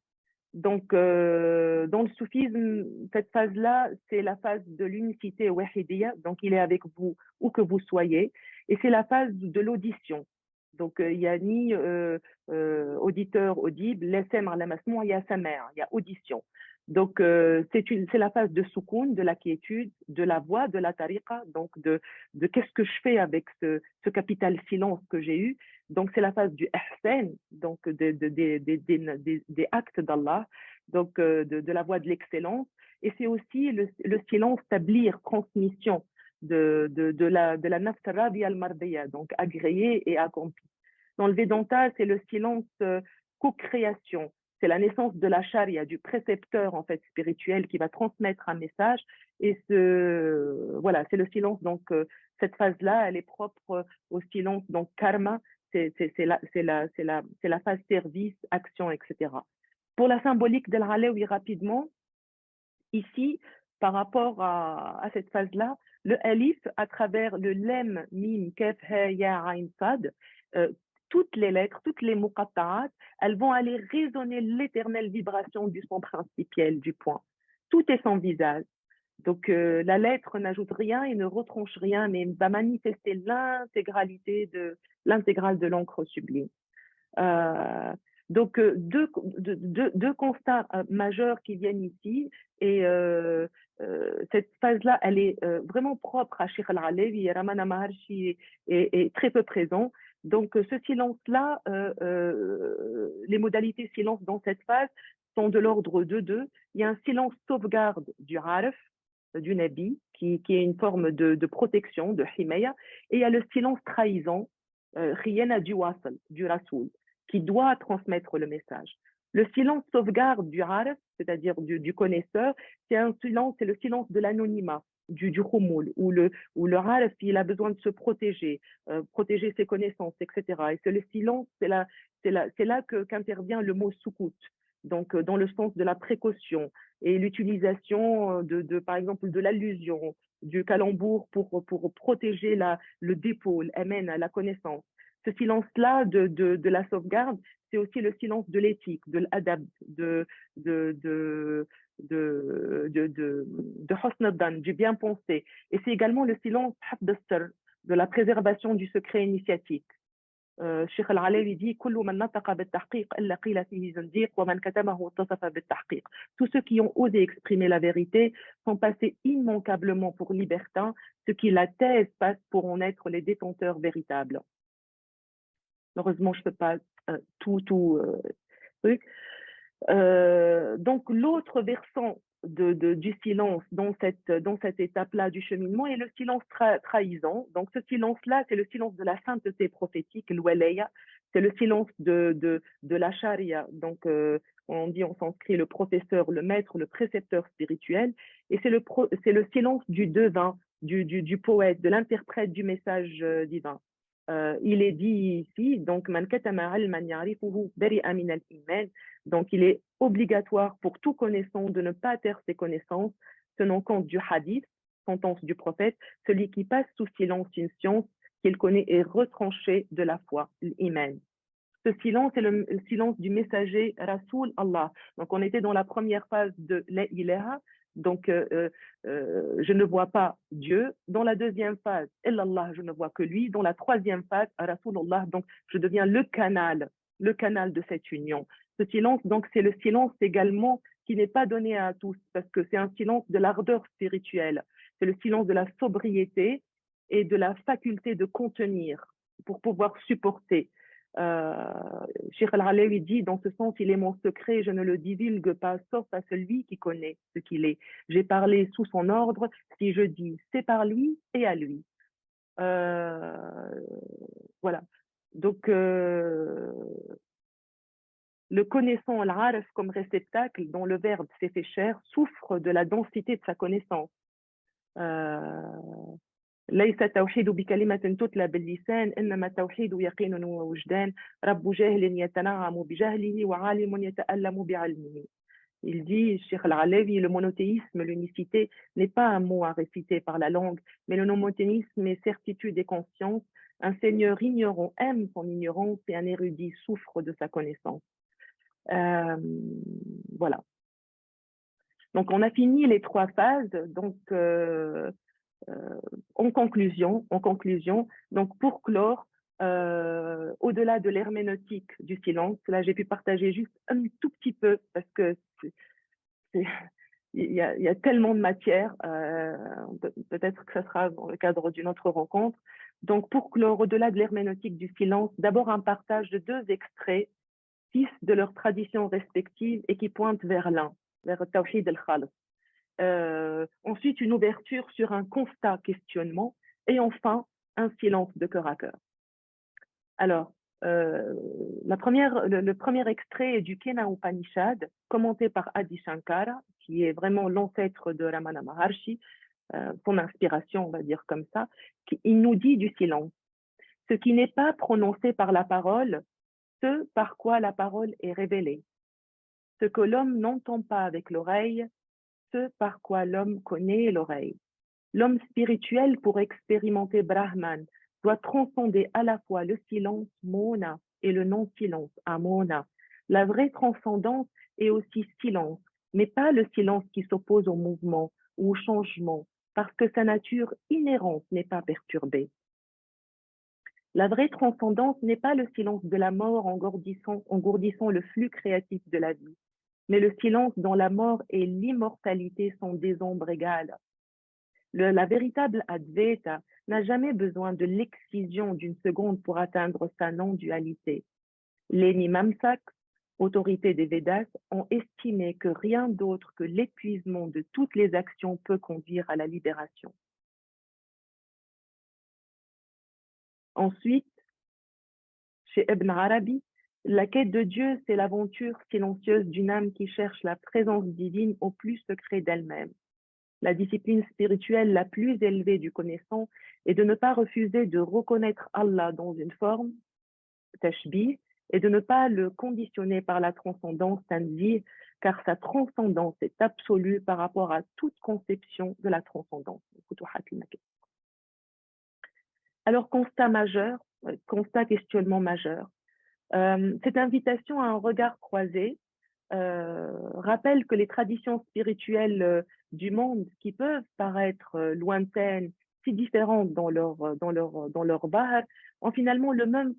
Donc, dans le soufisme, cette phase-là, c'est la phase de l'unicité wahidiyya, donc il est avec vous où que vous soyez, et c'est la phase de l'audition. Donc, il n'y a ni auditeur audible, l'SM à la masmoua, il y a sa mère, il y a audition. Donc, c'est la phase de soukoun, de la quiétude, de la voix, de la tariqa, donc de qu'est-ce que je fais avec ce capital silence que j'ai eu. Donc, c'est la phase du ihsan, donc des actes d'Allah, donc de la voie de l'excellence. Et c'est aussi le silence tablir, transmission de la nafs radiya al-mardiya, donc agréée et accomplie. Dans le Vedanta, c'est le silence co-création. C'est la naissance de la charia, du précepteur en fait spirituel qui va transmettre un message. Et voilà, c'est le silence. Donc, cette phase-là, elle est propre au silence, donc karma, c'est la phase service, action, etc. Pour la symbolique d'Al-Alawi, rapidement, ici, par rapport à cette phase-là, le alif, à travers le lem, mim, kef, ha, ya, ain, sad, toutes les lettres, toutes les muqatta'at, elles vont aller résonner l'éternelle vibration du son principiel, du point. Tout est sans visage. Donc, la lettre n'ajoute rien et ne retranche rien, mais va manifester l'intégralité l'intégrale de l'encre sublime. Donc, deux constats majeurs qui viennent ici. Et cette phase-là, elle est vraiment propre à Sheikh Al-Alawi. Ramana Maharshi est très peu présent. Donc, ce silence-là, les modalités silence dans cette phase sont de l'ordre de deux. Il y a un silence sauvegarde du Arif, du Nabi, qui est une forme de protection, de himaya, et il y a le silence trahison, Khiyana du Wasl, du Rasoul, qui doit transmettre le message. Le silence sauvegarde du Arif, c'est-à-dire du connaisseur, c'est le silence de l'anonymat, du khoumoul, où le Arif, il a besoin de se protéger, protéger ses connaissances, etc. Et c'est le silence, c'est là qu'intervient le mot soukout, donc dans le sens de la précaution et l'utilisation par exemple, de l'allusion, du calembour pour protéger le dépôt, l'amène à la connaissance. Ce silence-là de la sauvegarde, c'est aussi le silence de l'éthique, de l'adab, de husn al-dhan, du bien pensé. Et c'est également le silence de la préservation du secret initiatique. الشيخ العلاوي dit كل من نطق بالتحقيق إلا قيل فيه زنديق ومن كتمه اتصف بالتحقيق. Tous ceux qui ont osé exprimer la vérité sont passés immanquablement pour libertins, ceux qui la taisent passent pour en être les détenteurs véritables. Heureusement, je ne peux pas tout truc. Donc, l'autre versant du silence dans cette étape-là du cheminement est le silence trahison. Donc, ce silence-là, c'est le silence de la sainteté prophétique, l'walaya, c'est le silence de la charia. Donc, on dit en sanskrit le professeur, le maître, le précepteur spirituel, et c'est le silence du devin, du poète, de l'interprète du message divin. Il est dit ici, donc, man katama alman ya'rifuhu bari'a min al-iman. Donc, il est obligatoire pour tout connaissant de ne pas taire ses connaissances, tenant compte du hadith, sentence du prophète, celui qui passe sous silence une science qu'il connaît est retranché de la foi, l'iman. Ce silence est le silence du messager Rasoul Allah. Donc, on était dans la première phase de la ilaha, donc je ne vois pas Dieu. Dans la deuxième phase, illallah, je ne vois que lui. Dans la troisième phase, Rasoul Allah, donc je deviens le canal de cette union. Ce silence, donc, c'est le silence également qui n'est pas donné à tous, parce que c'est un silence de l'ardeur spirituelle. C'est le silence de la sobriété et de la faculté de contenir pour pouvoir supporter. Cheikh Al-Alawi dit, dans ce sens, il est mon secret, je ne le divulgue pas, sauf à celui qui connaît ce qu'il est. J'ai parlé sous son ordre, si je dis, c'est par lui et à lui. Voilà. Donc, le connaissant, l'araf comme réceptacle, dont le verbe s'est fait chair, souffre de la densité de sa connaissance. ليس التوحيد بكلمة تتلى باللسان إنما التوحيد يقين ووجدان رب جاهل يتنعم بجهله وعالم يتألم بعلمه. Il dit, Cheikh Al-Alawi, le monothéisme, l'unicité n'est pas un mot à réciter par la langue, mais le monothéisme est certitude et conscience. Un seigneur ignorant aime son ignorance et un érudit souffre de sa connaissance. Voilà. Donc, on a fini les trois phases. Donc, en conclusion, donc pour clore, au-delà de l'herméneutique du silence, là j'ai pu partager juste un tout petit peu parce que il y a tellement de matière, peut-être que ça sera dans le cadre d'une autre rencontre. Donc pour clore, au-delà de l'herméneutique du silence, d'abord un partage de deux extraits, 6 de leurs traditions respectives et qui pointent vers l'un, vers Tawhid al-Khalis. Ensuite, une ouverture sur un constat-questionnement et enfin, un silence de cœur à cœur. Alors, le premier extrait est du Kena Upanishad, commenté par Adi Shankara, qui est vraiment l'ancêtre de Ramana Maharshi, son inspiration, on va dire comme ça. Il nous dit du silence. Ce qui n'est pas prononcé par la parole, ce par quoi la parole est révélée. Ce que l'homme n'entend pas avec l'oreille, ce par quoi l'homme connaît l'oreille. L'homme spirituel, pour expérimenter Brahman, doit transcender à la fois le silence Mona et le non-silence Amona. La vraie transcendance est aussi silence, mais pas le silence qui s'oppose au mouvement ou au changement, parce que sa nature inhérente n'est pas perturbée. La vraie transcendance n'est pas le silence de la mort engourdissant le flux créatif de la vie, mais le silence dont la mort et l'immortalité sont des ombres égales. La véritable Advaita n'a jamais besoin de l'excision d'une seconde pour atteindre sa non-dualité. Les Mimamsaks, autorités des Védas, ont estimé que rien d'autre que l'épuisement de toutes les actions peut conduire à la libération. Ensuite, chez Ibn Arabi, la quête de Dieu, c'est l'aventure silencieuse d'une âme qui cherche la présence divine au plus secret d'elle-même. La discipline spirituelle la plus élevée du connaissant est de ne pas refuser de reconnaître Allah dans une forme, tashbih, et de ne pas le conditionner par la transcendance, tanzih, car sa transcendance est absolue par rapport à toute conception de la transcendance. Alors, questionnement majeur. Cette invitation à un regard croisé rappelle que les traditions spirituelles du monde qui peuvent paraître lointaines si différentes dans leur bahar, ont finalement le même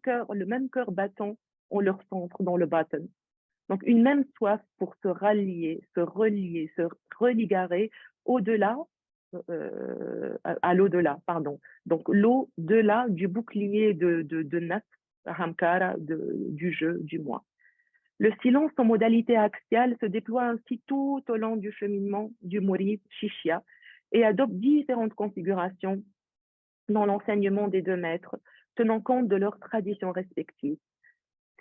cœur battant en leur centre, dans le batan. Donc, une même soif pour se rallier, se relier, se religarer au-delà, à l'au-delà, pardon. Donc, l'au-delà du bouclier de Naf, Hamkara, du jeu, du moi. Le silence en modalité axiale se déploie ainsi tout au long du cheminement du Mourid Shishya et adopte différentes configurations dans l'enseignement des deux maîtres, tenant compte de leurs traditions respectives.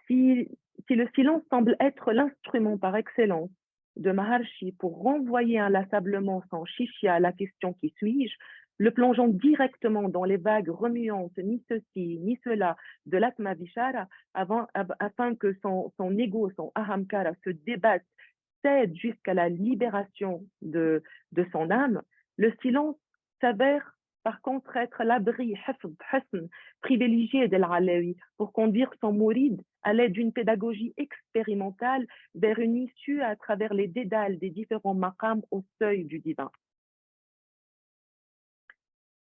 Si, si le silence semble être l'instrument par excellence de Maharshi pour renvoyer inlassablement son Shishya à la question qui suis-je, le plongeant directement dans les vagues remuantes, ni ceci, ni cela, de l'Atma Vishara, afin que son ego, son Ahamkara se débatte, cède jusqu'à la libération de son âme, le silence s'avère par contre être l'abri, privilégié d'Al-Alawi pour conduire son mouride à l'aide d'une pédagogie expérimentale vers une issue à travers les dédales des différents maqams au seuil du divin.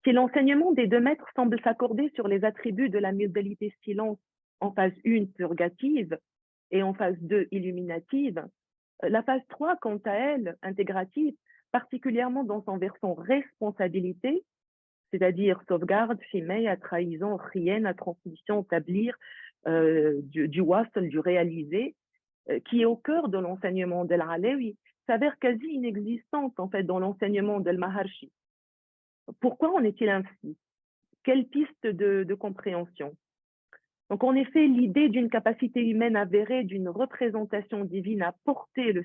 Si l'enseignement des deux maîtres semble s'accorder sur les attributs de la modalité silence en phase 1 purgative et en phase 2 illuminative, la phase 3, quant à elle, intégrative, particulièrement dans son versant responsabilité, c'est-à-dire sauvegarde, fimei, à trahison, rien, à transmission, établir, du wasl, du réalisé, qui est au cœur de l'enseignement de l'Alawi, s'avère quasi inexistante en fait dans l'enseignement de Maharshi. Pourquoi en est-il ainsi? Quelle piste de compréhension? Donc, en effet, l'idée d'une capacité humaine avérée, d'une représentation divine à porter le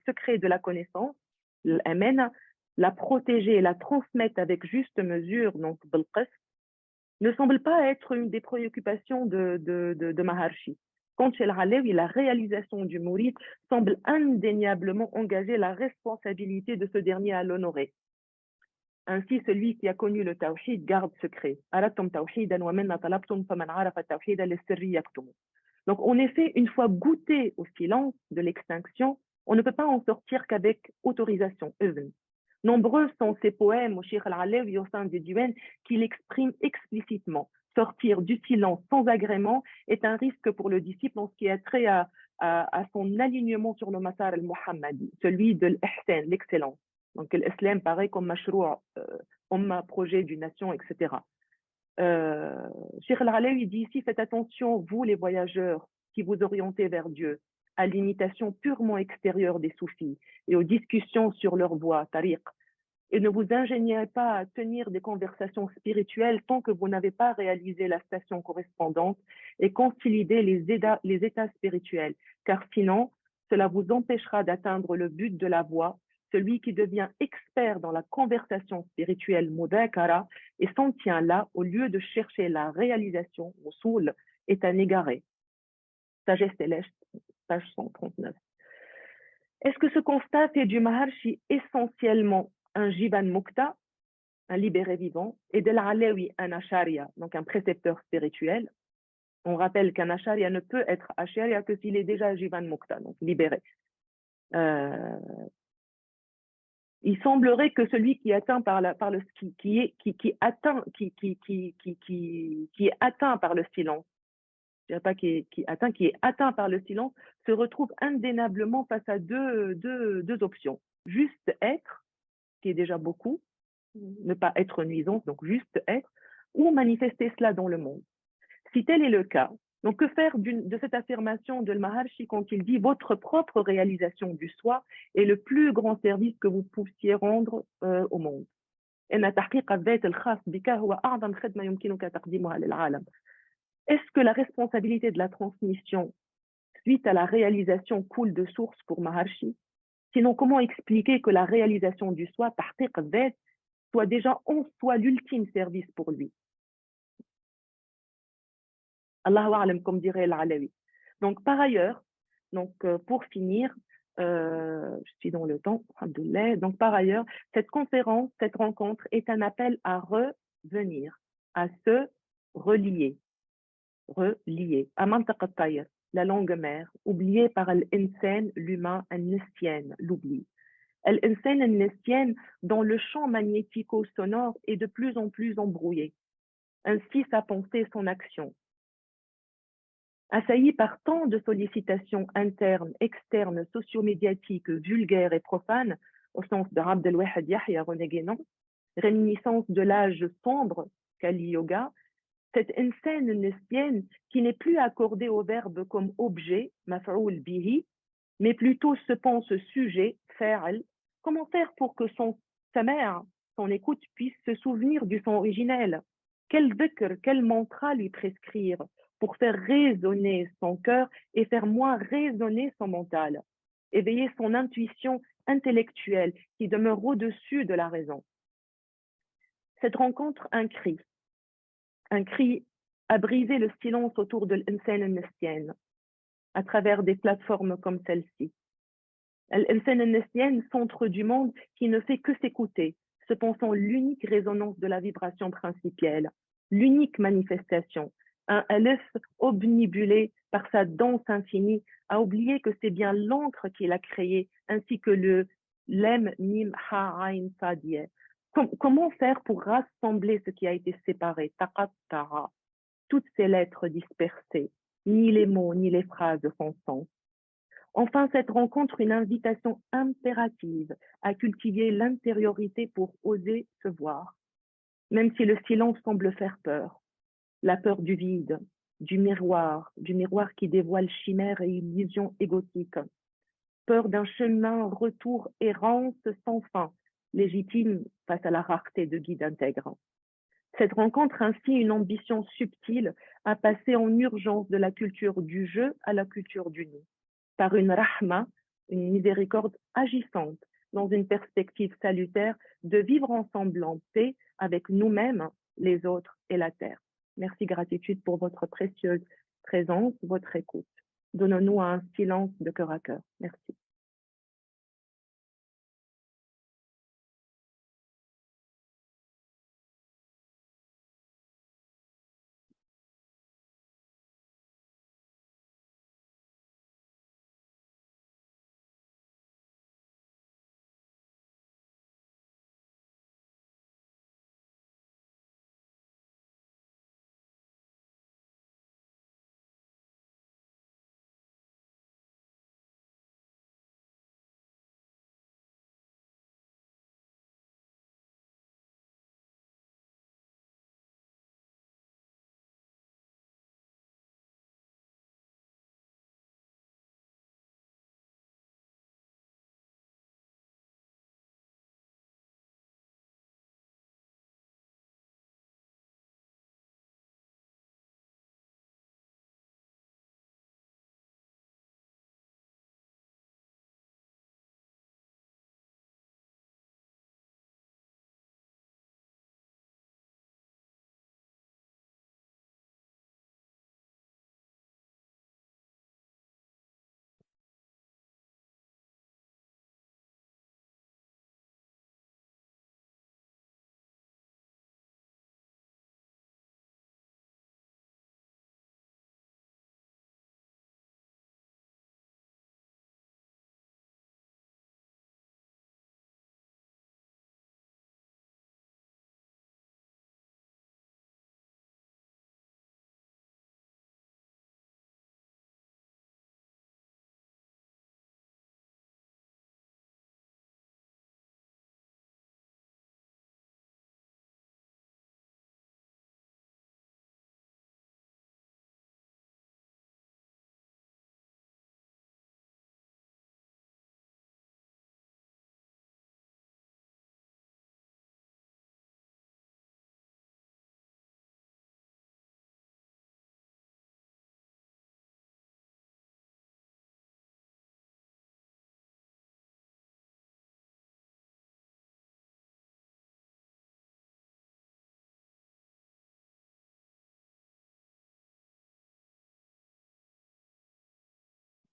secret de la connaissance, l'amena, la protéger et la transmettre avec juste mesure, donc ne semble pas être une des préoccupations de Maharshi. Quant chez l'Alawi, la réalisation du Mourid semble indéniablement engager la responsabilité de ce dernier à l'honorer. Ainsi, celui qui a connu le tawhid garde secret. Donc, en effet, une fois goûté au silence de l'extinction, on ne peut pas en sortir qu'avec autorisation. Nombreux sont ces poèmes au Cheikh al-Alawi au sein des Diwan qui l'expriment explicitement. Sortir du silence sans agrément est un risque pour le disciple en ce qui a trait à son alignement sur le Masar al-Muhammadi, celui de l'ihsan, l'excellence. Donc l'islam paraît comme mashroua, projet d'une nation, etc. Cheikh al-Alawi dit ici, faites attention, vous les voyageurs qui vous orientez vers Dieu, à l'imitation purement extérieure des soufis et aux discussions sur leur voie, tariq, et ne vous ingéniez pas à tenir des conversations spirituelles tant que vous n'avez pas réalisé la station correspondante et consolidé les états spirituels, car sinon, cela vous empêchera d'atteindre le but de la voie. Celui qui devient expert dans la conversation spirituelle mudakara et s'en tient là au lieu de chercher la réalisation, usul, est un égaré. Sagesse céleste, page 139. Est-ce que ce constat fait du Maharshi essentiellement un Jivan Mukta, un libéré vivant, et de l'Alawi un Acharya, donc un précepteur spirituel? On rappelle qu'un Acharya ne peut être Acharya que s'il est déjà Jivan Mukta, donc libéré. Il semblerait que celui qui atteint qui est atteint par le silence, je dirais pas qui est atteint par le silence, se retrouve indéniablement face à deux options. Juste être, qui est déjà beaucoup, ne pas être nuisance, donc juste être, ou manifester cela dans le monde. Si tel est le cas, donc que faire de cette affirmation de Maharshi quand il dit votre propre réalisation du soi est le plus grand service que vous puissiez rendre au monde. Est-ce que la responsabilité de la transmission suite à la réalisation coule de source pour Maharshi? Sinon, comment expliquer que la réalisation du soi, tahqiq al-dhat, soit déjà en soi l'ultime service pour lui? Allahu a'lam, comme dirait l'Alawi. Donc, par ailleurs, pour finir, je suis dans le temps, alhamdoulilah. Donc, par ailleurs, cette conférence, cette rencontre est un appel à revenir, à se relier, à Mantaq la longue mer, oubliée par l'insan, l'humain, al-nisyan, l'oubli. Al-Insan al-Nisyan, dont le champ magnético-sonore est de plus en plus embrouillé. Ainsi sa pensée, son action. Assailli par tant de sollicitations internes, externes, sociomédiatiques, vulgaires et profanes, au sens de Abd el-Wahid Yahya René Guénon, réminiscence de l'âge sombre, Kali Yoga, cette insane nesbienne qui n'est plus accordée au verbe comme objet, maf'oul bihi, mais plutôt se pense sujet, fa'al. Comment faire pour que sa mère, son écoute, puisse se souvenir du son originel? Quel dhikr, quel mantra lui prescrire pour faire résonner son cœur et faire moins résonner son mental? Éveiller son intuition intellectuelle qui demeure au-dessus de la raison. Cette rencontre, un cri a brisé le silence autour de l'insan al-Nisyan à travers des plateformes comme celle-ci. L'insan al-Nisyan, centre du monde qui ne fait que s'écouter, se pensant l'unique résonance de la vibration principielle, l'unique manifestation, un Aleph obnibulé par sa danse infinie, a oublié que c'est bien l'encre qu'il a créé, ainsi que le lem mim ha ain sadiyeh. Comment faire pour rassembler ce qui a été séparé, taqattara, toutes ces lettres dispersées, ni les mots ni les phrases font sens. Enfin, cette rencontre, une invitation impérative à cultiver l'intériorité pour oser se voir, même si le silence semble faire peur. La peur du vide, du miroir qui dévoile chimère et illusion égotique. Peur d'un chemin retour errance sans fin, légitime face à la rareté de guides intègres. Cette rencontre ainsi une ambition subtile à passer en urgence de la culture du jeu à la culture du nous, par une rahma, une miséricorde agissante, dans une perspective salutaire de vivre ensemble en paix avec nous-mêmes, les autres et la terre. Merci, gratitude pour votre précieuse présence, votre écoute. Donnons-nous un silence de cœur à cœur. Merci.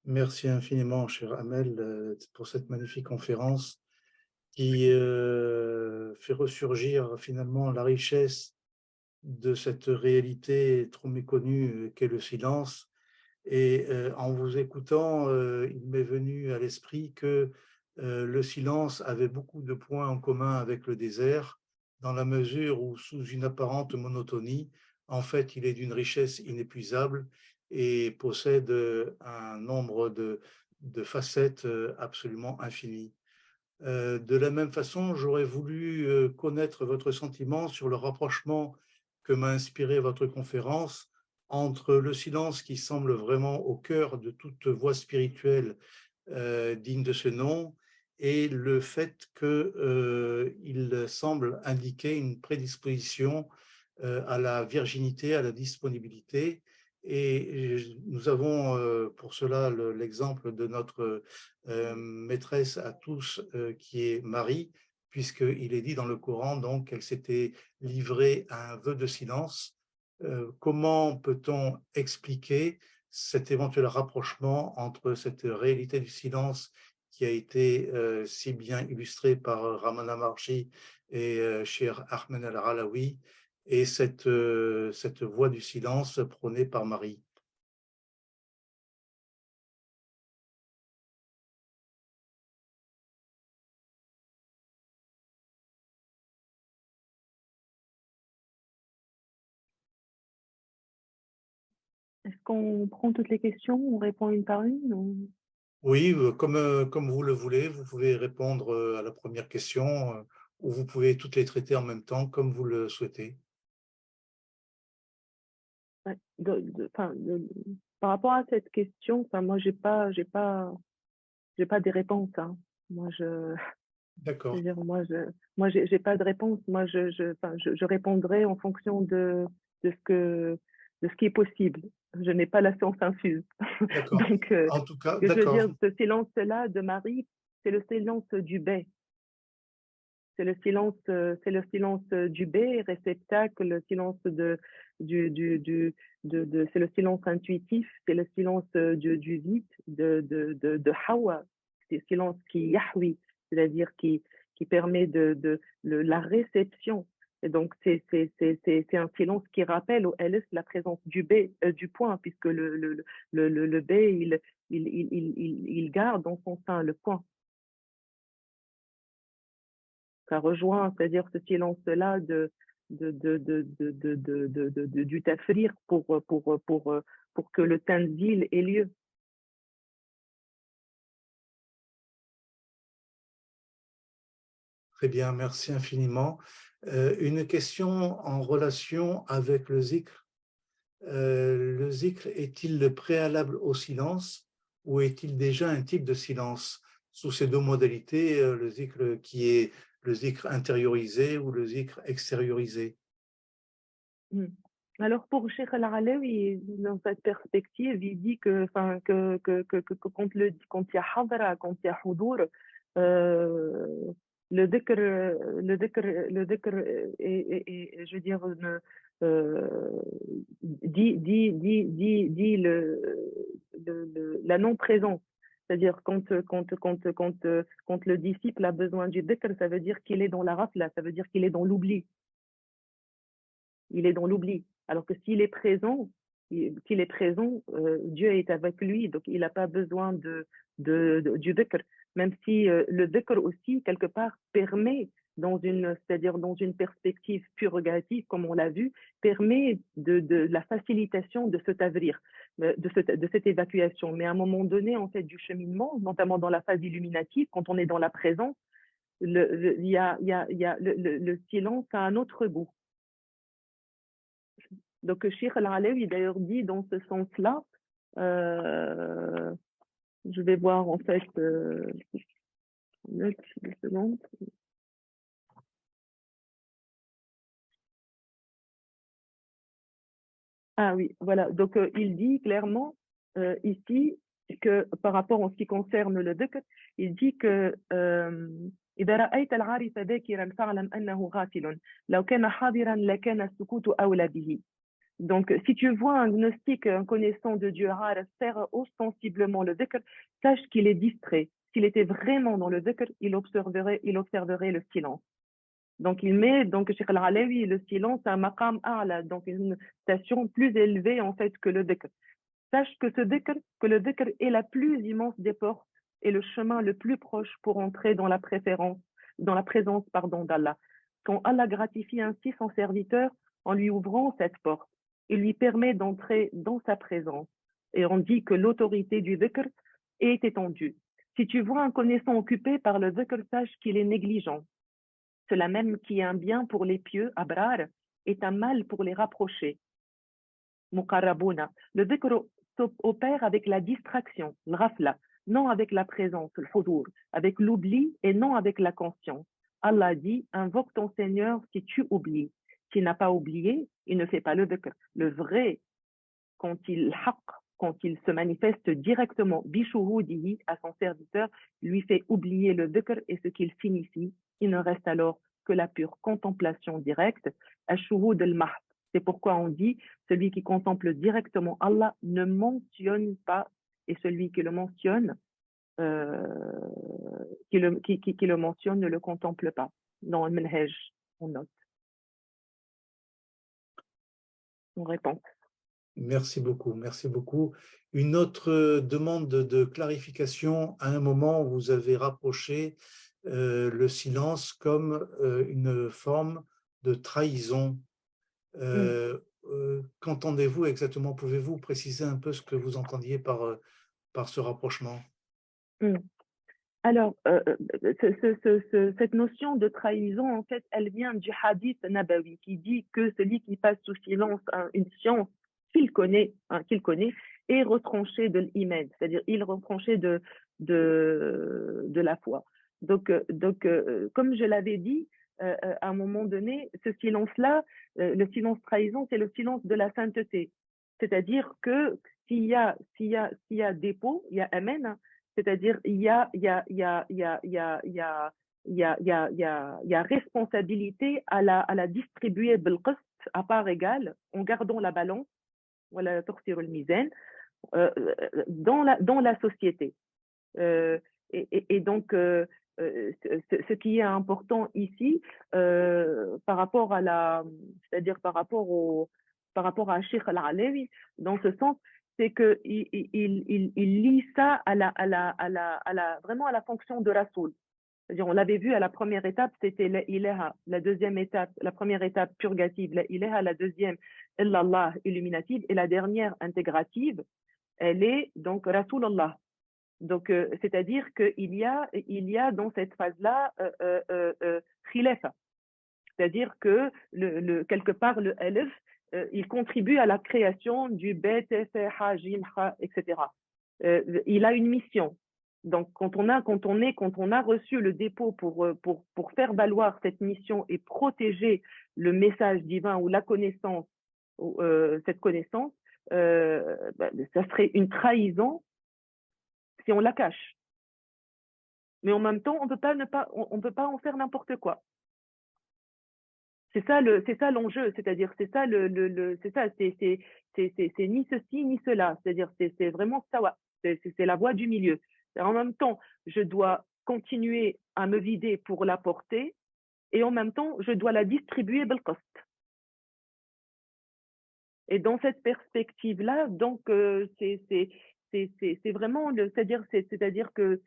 Merci infiniment, cher Amel, pour cette magnifique conférence qui fait ressurgir finalement la richesse de cette réalité trop méconnue qu'est le silence. Et en vous écoutant, il m'est venu à l'esprit que le silence avait beaucoup de points en commun avec le désert, dans la mesure où, sous une apparente monotonie, en fait, il est d'une richesse inépuisable et possède un nombre de facettes absolument infinies. De la même façon, j'aurais voulu connaître votre sentiment sur le rapprochement que m'a inspiré votre conférence entre le silence qui semble vraiment au cœur de toute voie spirituelle digne de ce nom et le fait qu'il semble indiquer une prédisposition à la virginité, à la disponibilité. Et nous avons pour cela l'exemple de notre maîtresse à tous, qui est Marie, puisqu'il est dit dans le Coran donc qu'elle s'était livrée à un vœu de silence. Comment peut-on expliquer cet éventuel rapprochement entre cette réalité du silence qui a été si bien illustrée par Ramana Maharshi et Cheikh Ahmed Al-Alawi et cette voie du silence prônée par Marie. Est-ce qu'on prend toutes les questions, on répond une par une ou... Oui, comme vous le voulez, vous pouvez répondre à la première question ou vous pouvez toutes les traiter en même temps comme vous le souhaitez. Ouais, par rapport à cette question, enfin, moi, j'ai pas des réponses, hein. Moi, D'accord, c'est-à-dire, j'ai pas de réponse. Moi, je répondrai en fonction de de ce qui est possible. Je n'ai pas la science infuse. d'accord. Donc, En tout cas, ce que je veux d'accord, dire, ce silence-là de Marie, c'est le silence du bête. C'est le silence du B, réceptacle, le silence c'est le silence intuitif, c'est le silence du vide, de Hawa, c'est le silence qui yahwi, c'est-à-dire qui permet la réception. Et donc, c'est un silence qui rappelle au LS la présence du B, du point, puisque le B, il garde dans son sein le point. Ça rejoint, c'est-à-dire ce silence-là du tafrir pour que le tanzil ait lieu. très bien, merci infiniment. Une question en relation avec le zikr. Le zikr est-il le préalable au silence ou est-il déjà un type de silence? Sous ces deux modalités, le zikr qui est le zikr intériorisé ou le zikr extériorisé. Mm. Alors pour Cheikh Al-Alawi, dans cette perspective, il dit que, enfin, que quand il y a hadra, quand il y a hudur, euh, le dhikr, le dhikr je veux dire, dit la non-présence. C'est-à-dire quand le disciple a besoin du dhikr, ça veut dire qu'il est dans la rafla, ça veut dire qu'il est dans l'oubli. Il est dans l'oubli. Alors que s'il est présent, Dieu est avec lui, donc il n'a pas besoin du dhikr. Même si le dhikr aussi, quelque part, permet, c'est-à-dire dans une perspective purgative, comme on l'a vu, permet de la facilitation de ce tavrir, de cette évacuation. Mais à un moment donné, en fait, du cheminement, notamment dans la phase illuminative, quand on est dans la présence, le silence a un autre goût. Donc, Cheikh Al-Alawi, d'ailleurs, dit dans ce sens-là, euh, je vais voir en fait, ah oui, voilà. Donc, il dit clairement ici que par rapport en ce qui concerne le dhikr, il dit que إذا رأيت العارف ذاكرا فاعلم أنه غافل لو كان حاضرا لكان السكوت أولى به. Donc, si tu vois un gnostique, un connaissant de Dieu rare, faire ostensiblement le dhikr, sache qu'il est distrait. S'il était vraiment dans le dhikr, il observerait le silence. Donc, il met, donc, Cheikh Al-Alawi, le silence à un maqam a'la, donc une station plus élevée, en fait, que le dhikr. Sache que le dhikr est la plus immense des portes est le chemin le plus proche pour entrer dans la présence, pardon, d'Allah. Quand Allah gratifie ainsi son serviteur en lui ouvrant cette porte, il lui permet d'entrer dans sa présence. Et on dit que l'autorité du dhikr est étendue. Si tu vois un connaissant occupé par le dhikr, sache qu'il est négligent. Cela même qui est un bien pour les pieux, abrar, est un mal pour les rapprochés. Muqarrabuna. Le dhikr opère avec la distraction, l'ghafla, non avec la présence, le hudur, avec l'oubli et non avec la conscience. Allah dit, invoque ton Seigneur si tu oublies. S'il n'a pas oublié, il ne fait pas le dhikr. Le vrai, quand il se manifeste directement, bishuhudihi, à son serviteur, lui fait oublier le dhikr et ce qu'il signifie. Il ne reste alors que la pure contemplation directe, ashuhud al-mahd. C'est pourquoi on dit, celui qui contemple directement Allah ne mentionne pas, et celui qui le mentionne, qui le mentionne ne le contemple pas. Dans le Manhaj, on note. On répond. Merci beaucoup, merci beaucoup. Une autre demande de clarification. À un moment, vous avez rapproché le silence comme une forme de trahison. Qu'entendez-vous exactement? Pouvez-vous préciser un peu ce que vous entendiez par ce rapprochement? Alors, cette notion de trahison, en fait, elle vient du hadith nabawi qui dit que celui qui passe sous silence une science qu'il connaît, est retranché de l'iman, c'est-à-dire il est retranché de la foi. Donc, comme je l'avais dit, à un moment donné, ce silence-là, le silence trahison, c'est le silence de la sainteté. C'est-à-dire que s'il y a dépôt, il y a amen, c'est-à-dire il y a responsabilité à la distribuer بالقسط à part égale en gardant la balance ولا تخسر الميزان dans la société. Et donc ce qui est important ici par rapport c'est-à-dire par rapport à Sheikh Al-Alawi, dans ce sens, c'est qu'il lie ça vraiment à la fonction de Rasoul. C'est-à-dire, on l'avait vu à la première étape, c'était la ilaha. La deuxième étape, la première étape purgative, la ilaha. La deuxième, illallah, illuminative. Et la dernière, intégrative, elle est donc Rasulullah. Donc, c'est-à-dire qu'il y a dans cette phase-là khilafa. C'est-à-dire que quelque part, le alif, il contribue à la création du bet, ha, jim, ha, etc. Il a une mission. Donc, quand on a reçu le dépôt pour faire valoir cette mission et protéger le message divin ou la connaissance, cette connaissance, ça serait une trahison si on la cache. Mais en même temps, on peut pas en faire n'importe quoi. C'est ça l'enjeu, c'est-à-dire c'est ça c'est ni ceci ni cela, c'est-à-dire c'est vraiment ça, c'est la voie du milieu. En même temps, je dois continuer à me vider pour la porter et en même temps, je dois la distribuer بالقسط. Et dans cette perspective-là, donc c'est vraiment c'est-à-dire que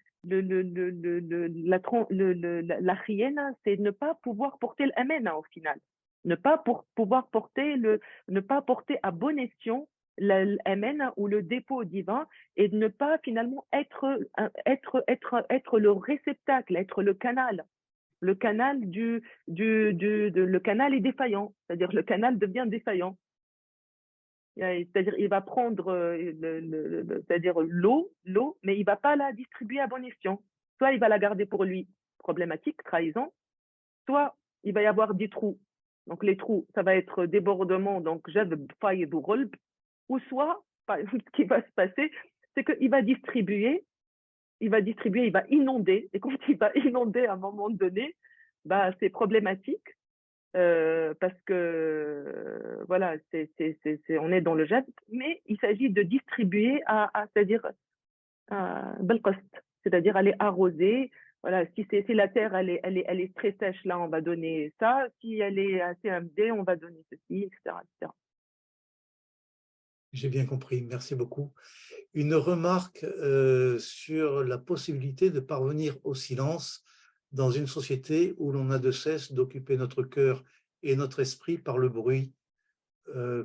la khiana, c'est ne pas pouvoir porter l'amana au final, ne pas porter à bon escient l'amana ou le dépôt divin et de ne pas finalement être le réceptacle, être le canal. Le canal le canal est défaillant, c'est-à-dire le canal devient défaillant. C'est-à-dire il va prendre c'est-à-dire l'eau, mais il va pas la distribuer à bon escient. Soit il va la garder pour lui, problématique, trahison, soit il va y avoir des trous. Donc les trous, ça va être débordement, donc faille ou rolb, ou soit, ce qui va se passer, c'est qu'il va distribuer, il va inonder, et quand il va inonder à un moment donné, c'est problématique. Parce que voilà, on est dans le jet, mais il s'agit de distribuer c'est-à-dire c'est-à-dire aller arroser. Voilà, si la terre elle est très sèche, là on va donner ça. Si elle est assez amdée, on va donner ceci, etc., etc. J'ai bien compris, merci beaucoup. Une remarque sur la possibilité de parvenir au silence dans une société où l'on n'a de cesse d'occuper notre cœur et notre esprit par le bruit.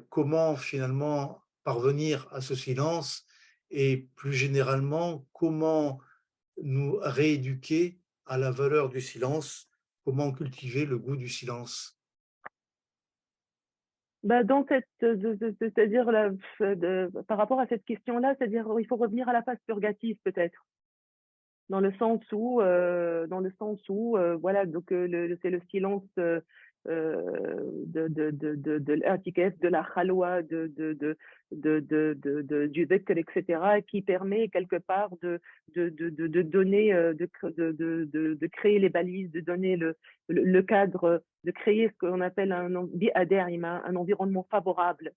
Comment finalement parvenir à ce silence et plus généralement, comment nous rééduquer à la valeur du silence, comment cultiver le goût du silence. Bah, dans cette, c'est-à-dire par rapport à cette question-là, c'est-à-dire il faut revenir à la phase purgative peut-être, dans le sens où voilà, donc c'est le silence de l'atikaf, de la khalwa, du dhikr, etc., qui permet quelque part de donner, de créer les balises, de donner le cadre, de créer ce qu'on appelle un environnement favorable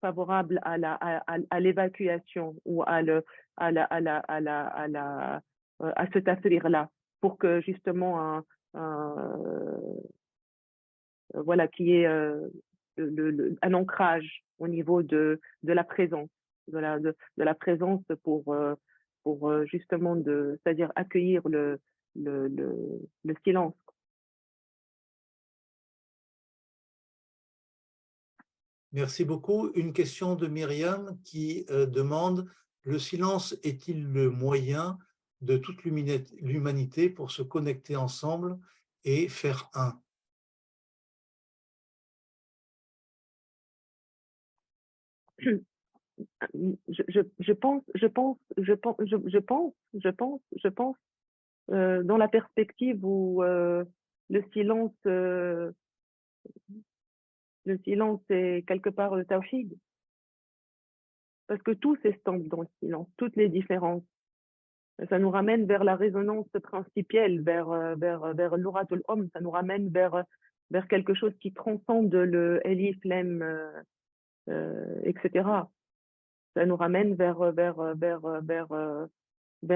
à l'évacuation ou à ce tafsir-là, pour que justement voilà, qu'il y ait un ancrage au niveau de la présence, de la présence pour justement c'est-à-dire accueillir le silence. Merci beaucoup. Une question de Myriam qui demande: le silence est-il le moyen de toute l'humanité pour se connecter ensemble et faire un? Je pense dans la perspective où le silence, le silence est quelque part le tawhid, parce que tout s'estompe dans le silence, toutes les différences. Ça nous ramène vers la résonance principielle, vers l'uratul homme, ça nous ramène vers quelque chose qui transcende le elif, lem, etc. Ça nous ramène vers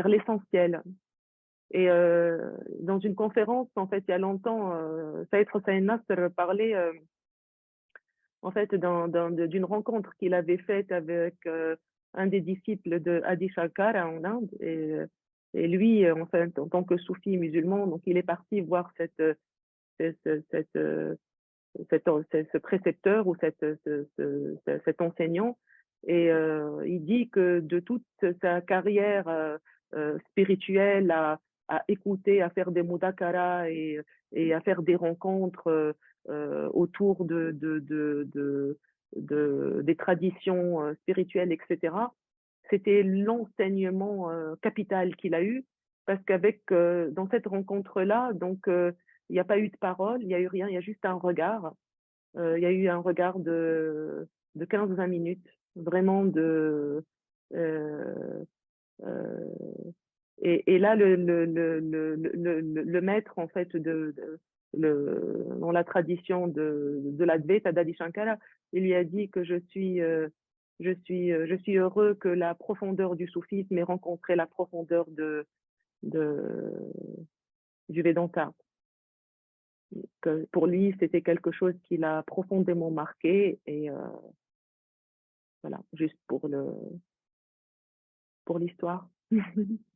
l'essentiel. Et dans une conférence, en fait, il y a longtemps, Saïd Hossein Nasr parlait en fait d'une rencontre qu'il avait faite avec un des disciples de Adi Shankara en Inde. Et lui, en fait, en tant que soufi musulman, donc il est parti voir cette, cette, ce précepteur ou cet enseignant. Et il dit que de toute sa carrière spirituelle à écouter, à faire des mudakara et à faire des rencontres autour des traditions spirituelles, etc., c'était l'enseignement capital qu'il a eu, parce qu'avec dans cette rencontre-là, donc il n'y a pas eu de parole, il n'y a eu rien, il y a juste un regard. Il y a eu un regard de 15-20 minutes, vraiment euh, euh, et là, le maître, en fait, dans la tradition de l'Advaita, d'Adi Shankara, il lui a dit que je suis heureux que la profondeur du soufisme ait rencontré la profondeur de, du Vedanta. Que pour lui, c'était quelque chose qui l'a profondément marqué et voilà, juste pour l'histoire.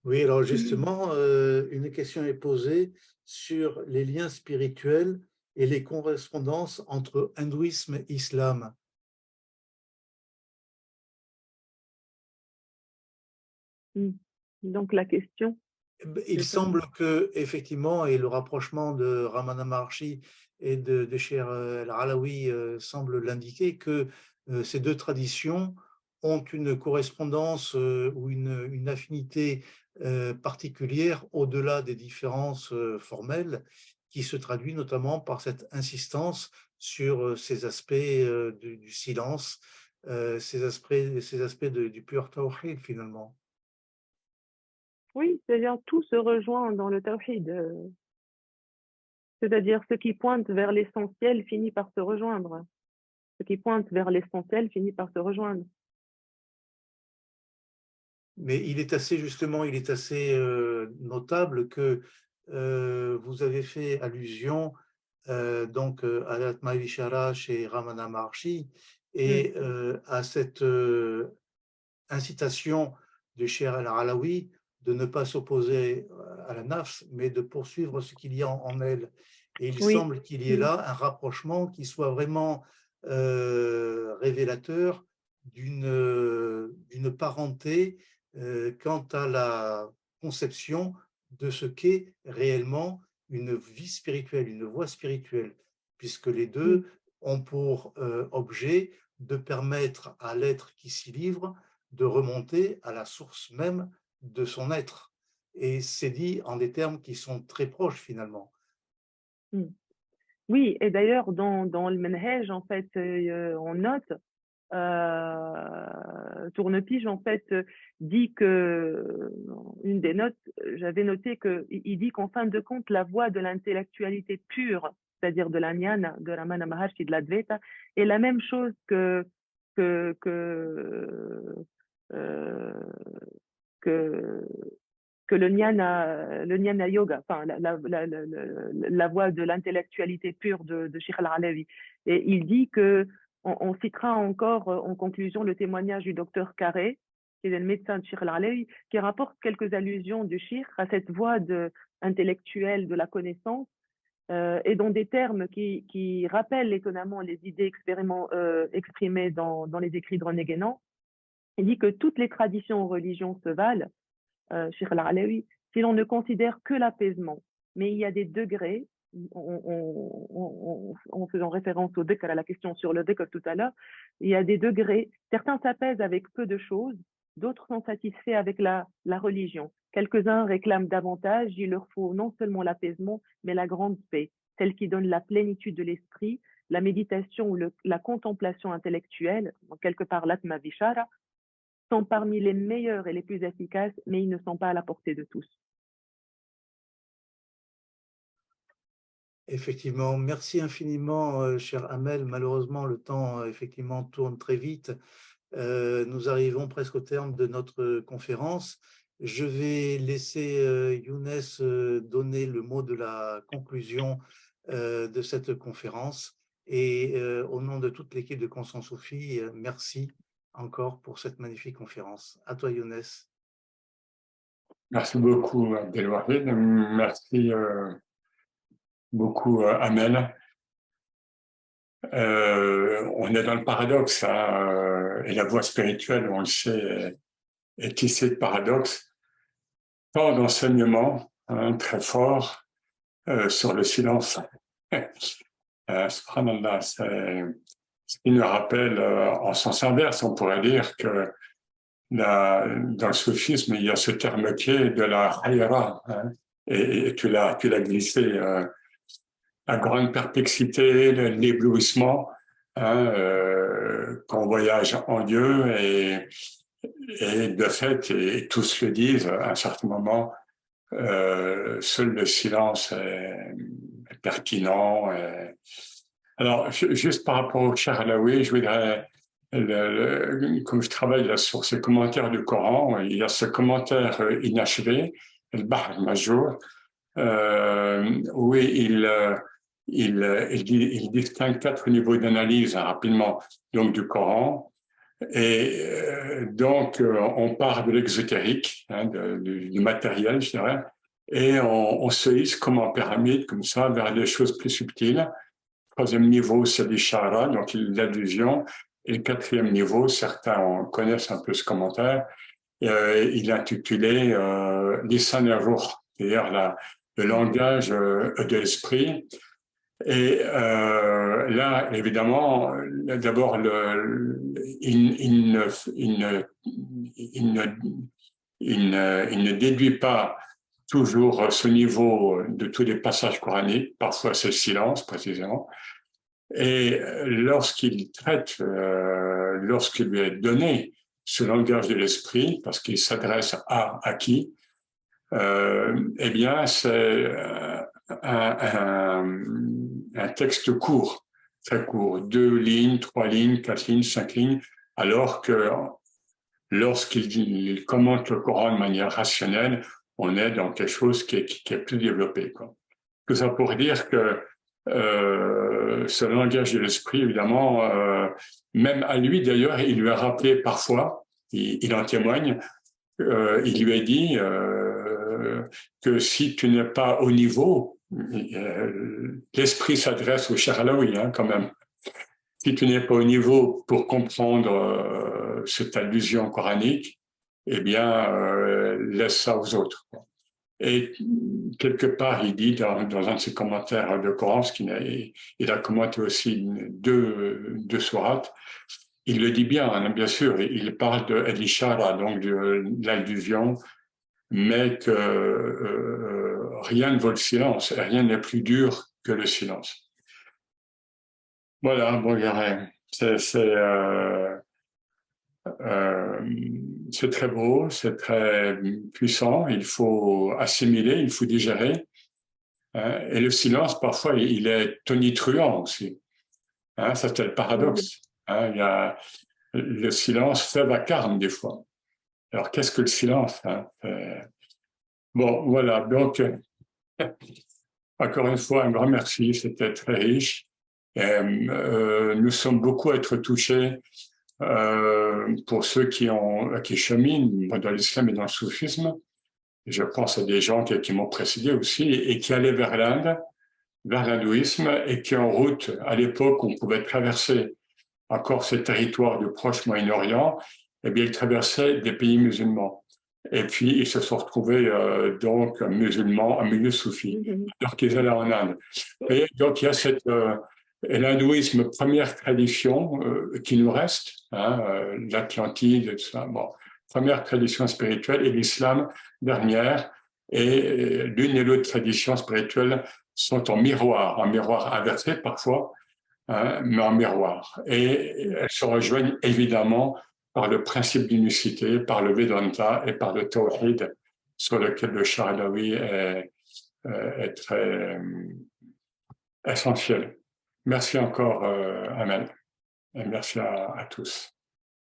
Oui, alors justement, une question est posée sur les liens spirituels et les correspondances entre hindouisme et islam. Donc la question, Il c'est ça. semble que, effectivement, et le rapprochement de Ramana Maharshi et de Cheikh El-Alaoui semble l'indiquer, que ces deux traditions ont une correspondance ou une affinité particulière au-delà des différences formelles, qui se traduit notamment par cette insistance sur ces aspects du silence, ces aspects du pur tawhid finalement. Oui, c'est-à-dire tout se rejoint dans le tawhid. C'est-à-dire ce qui pointe vers l'essentiel finit par se rejoindre. Ce qui pointe vers l'essentiel finit par se rejoindre. Mais il est assez, justement, il est assez notable que vous avez fait allusion donc à l'Atma Vishara chez Ramana Maharshi et à cette incitation de Cheikh al-Alaoui de ne pas s'opposer à la nafs, mais de poursuivre ce qu'il y a en elle. Et il Oui. semble qu'il y ait là un rapprochement qui soit vraiment révélateur d'une parenté quant à la conception de ce qu'est réellement une vie spirituelle, une voie spirituelle, puisque les deux ont pour objet de permettre à l'être qui s'y livre de remonter à la source même de son être. Et c'est dit en des termes qui sont très proches finalement. Oui, et d'ailleurs, dans le Manhaj, en fait, on note, Tournepige, en fait, dit que, une des notes, j'avais noté qu'il dit qu'en fin de compte, la voie de l'intellectualité pure, c'est-à-dire de la Jnana, de Ramana Maharshi, de l'Advaita, est la même chose que, euh, que, que le jnana yoga, enfin la voie de l'intellectualité pure de Sheikh al-Alawi. Et il dit que, on citera encore en conclusion le témoignage du docteur Carré, qui est le médecin de Sheikh al-Alawi, qui rapporte quelques allusions du Sheikh à cette voie intellectuelle de la connaissance, et dans des termes qui rappellent étonnamment les idées exprimées dans les écrits de René Guénon. Il dit que toutes les traditions ou religions se valent, Cheikh al-Alawi, si l'on ne considère que l'apaisement. Mais il y a des degrés, en faisant référence au dhikr, à la question sur le dhikr tout à l'heure, il y a des degrés, certains s'apaisent avec peu de choses, d'autres sont satisfaits avec la religion. Quelques-uns réclament davantage, il leur faut non seulement l'apaisement, mais la grande paix, celle qui donne la plénitude de l'esprit, la méditation ou la contemplation intellectuelle, quelque part l'atma vishara, sont parmi les meilleurs et les plus efficaces, mais ils ne sont pas à la portée de tous. Effectivement, merci infiniment, cher Amel. Malheureusement, le temps effectivement tourne très vite. Nous arrivons presque au terme de notre conférence. Je vais laisser Younes donner le mot de la conclusion de cette conférence. Et au nom de toute l'équipe de Conscience Sophie, merci encore pour cette magnifique conférence. À toi, Younes. Merci beaucoup, Abdelwahid. Merci beaucoup, Amel. On est dans le paradoxe, hein, et la voie spirituelle, on le sait, est tissée de paradoxes, tant d'enseignements très forts sur le silence. Subhanallah, c'est ce qui nous rappelle, en sens inverse, on pourrait dire que dans le soufisme, il y a ce terme clé de la hayra, hein, et tu l'as glissé, la grande perplexité, l'éblouissement, hein, qu'on voyage en Dieu, et de fait, et tous le disent, à un certain moment, seul le silence est pertinent. Alors, juste par rapport au Cheikh Alaoui, je voudrais, comme je travaille là sur ces commentaires du Coran, il y a ce commentaire inachevé, le Bahr Majour, où il distingue 4 niveaux d'analyse, hein, rapidement, donc du Coran. Et donc, on part de l'exotérique, hein, du matériel, je dirais, et on se hisse comme en pyramide, comme ça, vers des choses plus subtiles. 3e niveau, c'est l'ishara, donc l'allusion. Et le 4e niveau, certains connaissent un peu ce commentaire, il est intitulé Lisan al-Ruh, c'est-à-dire le langage de l'esprit. Et là, évidemment, d'abord, il ne déduit pas toujours ce niveau de tous les passages coraniques, parfois c'est le silence précisément. Et lorsqu'il traite, lorsqu'il lui est donné ce langage de l'esprit, parce qu'il s'adresse à qui, eh bien, c'est un texte court, très court, 2 lignes, 3 lignes, 4 lignes, 5 lignes, alors que lorsqu'il commente le Coran de manière rationnelle, on est dans quelque chose qui est plus développé, quoi. Tout ça pour dire que ce langage de l'esprit, évidemment, même à lui d'ailleurs, il lui a rappelé parfois, il en témoigne, il lui a dit que si tu n'es pas au niveau, l'esprit s'adresse au Charalaoui, hein, quand même. Si tu n'es pas au niveau pour comprendre cette allusion coranique, eh bien, laisse ça aux autres. Et quelque part, il dit dans un de ses commentaires de Coran, il a commenté aussi deux sourates, il le dit bien, hein, bien sûr, il parle de El-Ishara, donc de l'allusion, mais que rien ne vaut le silence, et rien n'est plus dur que le silence. Voilà, bon, c'est très beau, c'est très puissant, il faut assimiler, il faut digérer. Hein, et le silence, parfois, il est tonitruant aussi. Hein, ça, c'est le paradoxe. Hein, le silence fait vacarme des fois. Alors, qu'est-ce que le silence, hein? Bon, voilà. Donc, encore une fois, un grand merci. C'était très riche. Et, nous sommes beaucoup à être touchés pour ceux qui cheminent dans l'islam et dans le soufisme. Je pense à des gens qui m'ont précédé aussi et qui allaient vers l'Inde, vers l'hindouisme, et qui en route, à l'époque où on pouvait traverser encore ces territoires du proche Moyen-Orient, eh bien, ils traversaient des pays musulmans. Et puis, ils se sont retrouvés donc musulmans, en milieu soufi, alors qu'ils allaient en Inde. Et donc, il y a l'hindouisme, première tradition qui nous reste, hein, l'Atlantide, tout ça, bon, première tradition spirituelle, et l'islam, dernière. Et l'une et l'autre tradition spirituelle sont en miroir inversé parfois, hein, mais en miroir. Et elles se rejoignent évidemment par le principe d'unicité, par le Vedanta et par le Tawhid, sur lequel le Charalaoui est très essentiel. Merci encore, Amel, et merci à tous.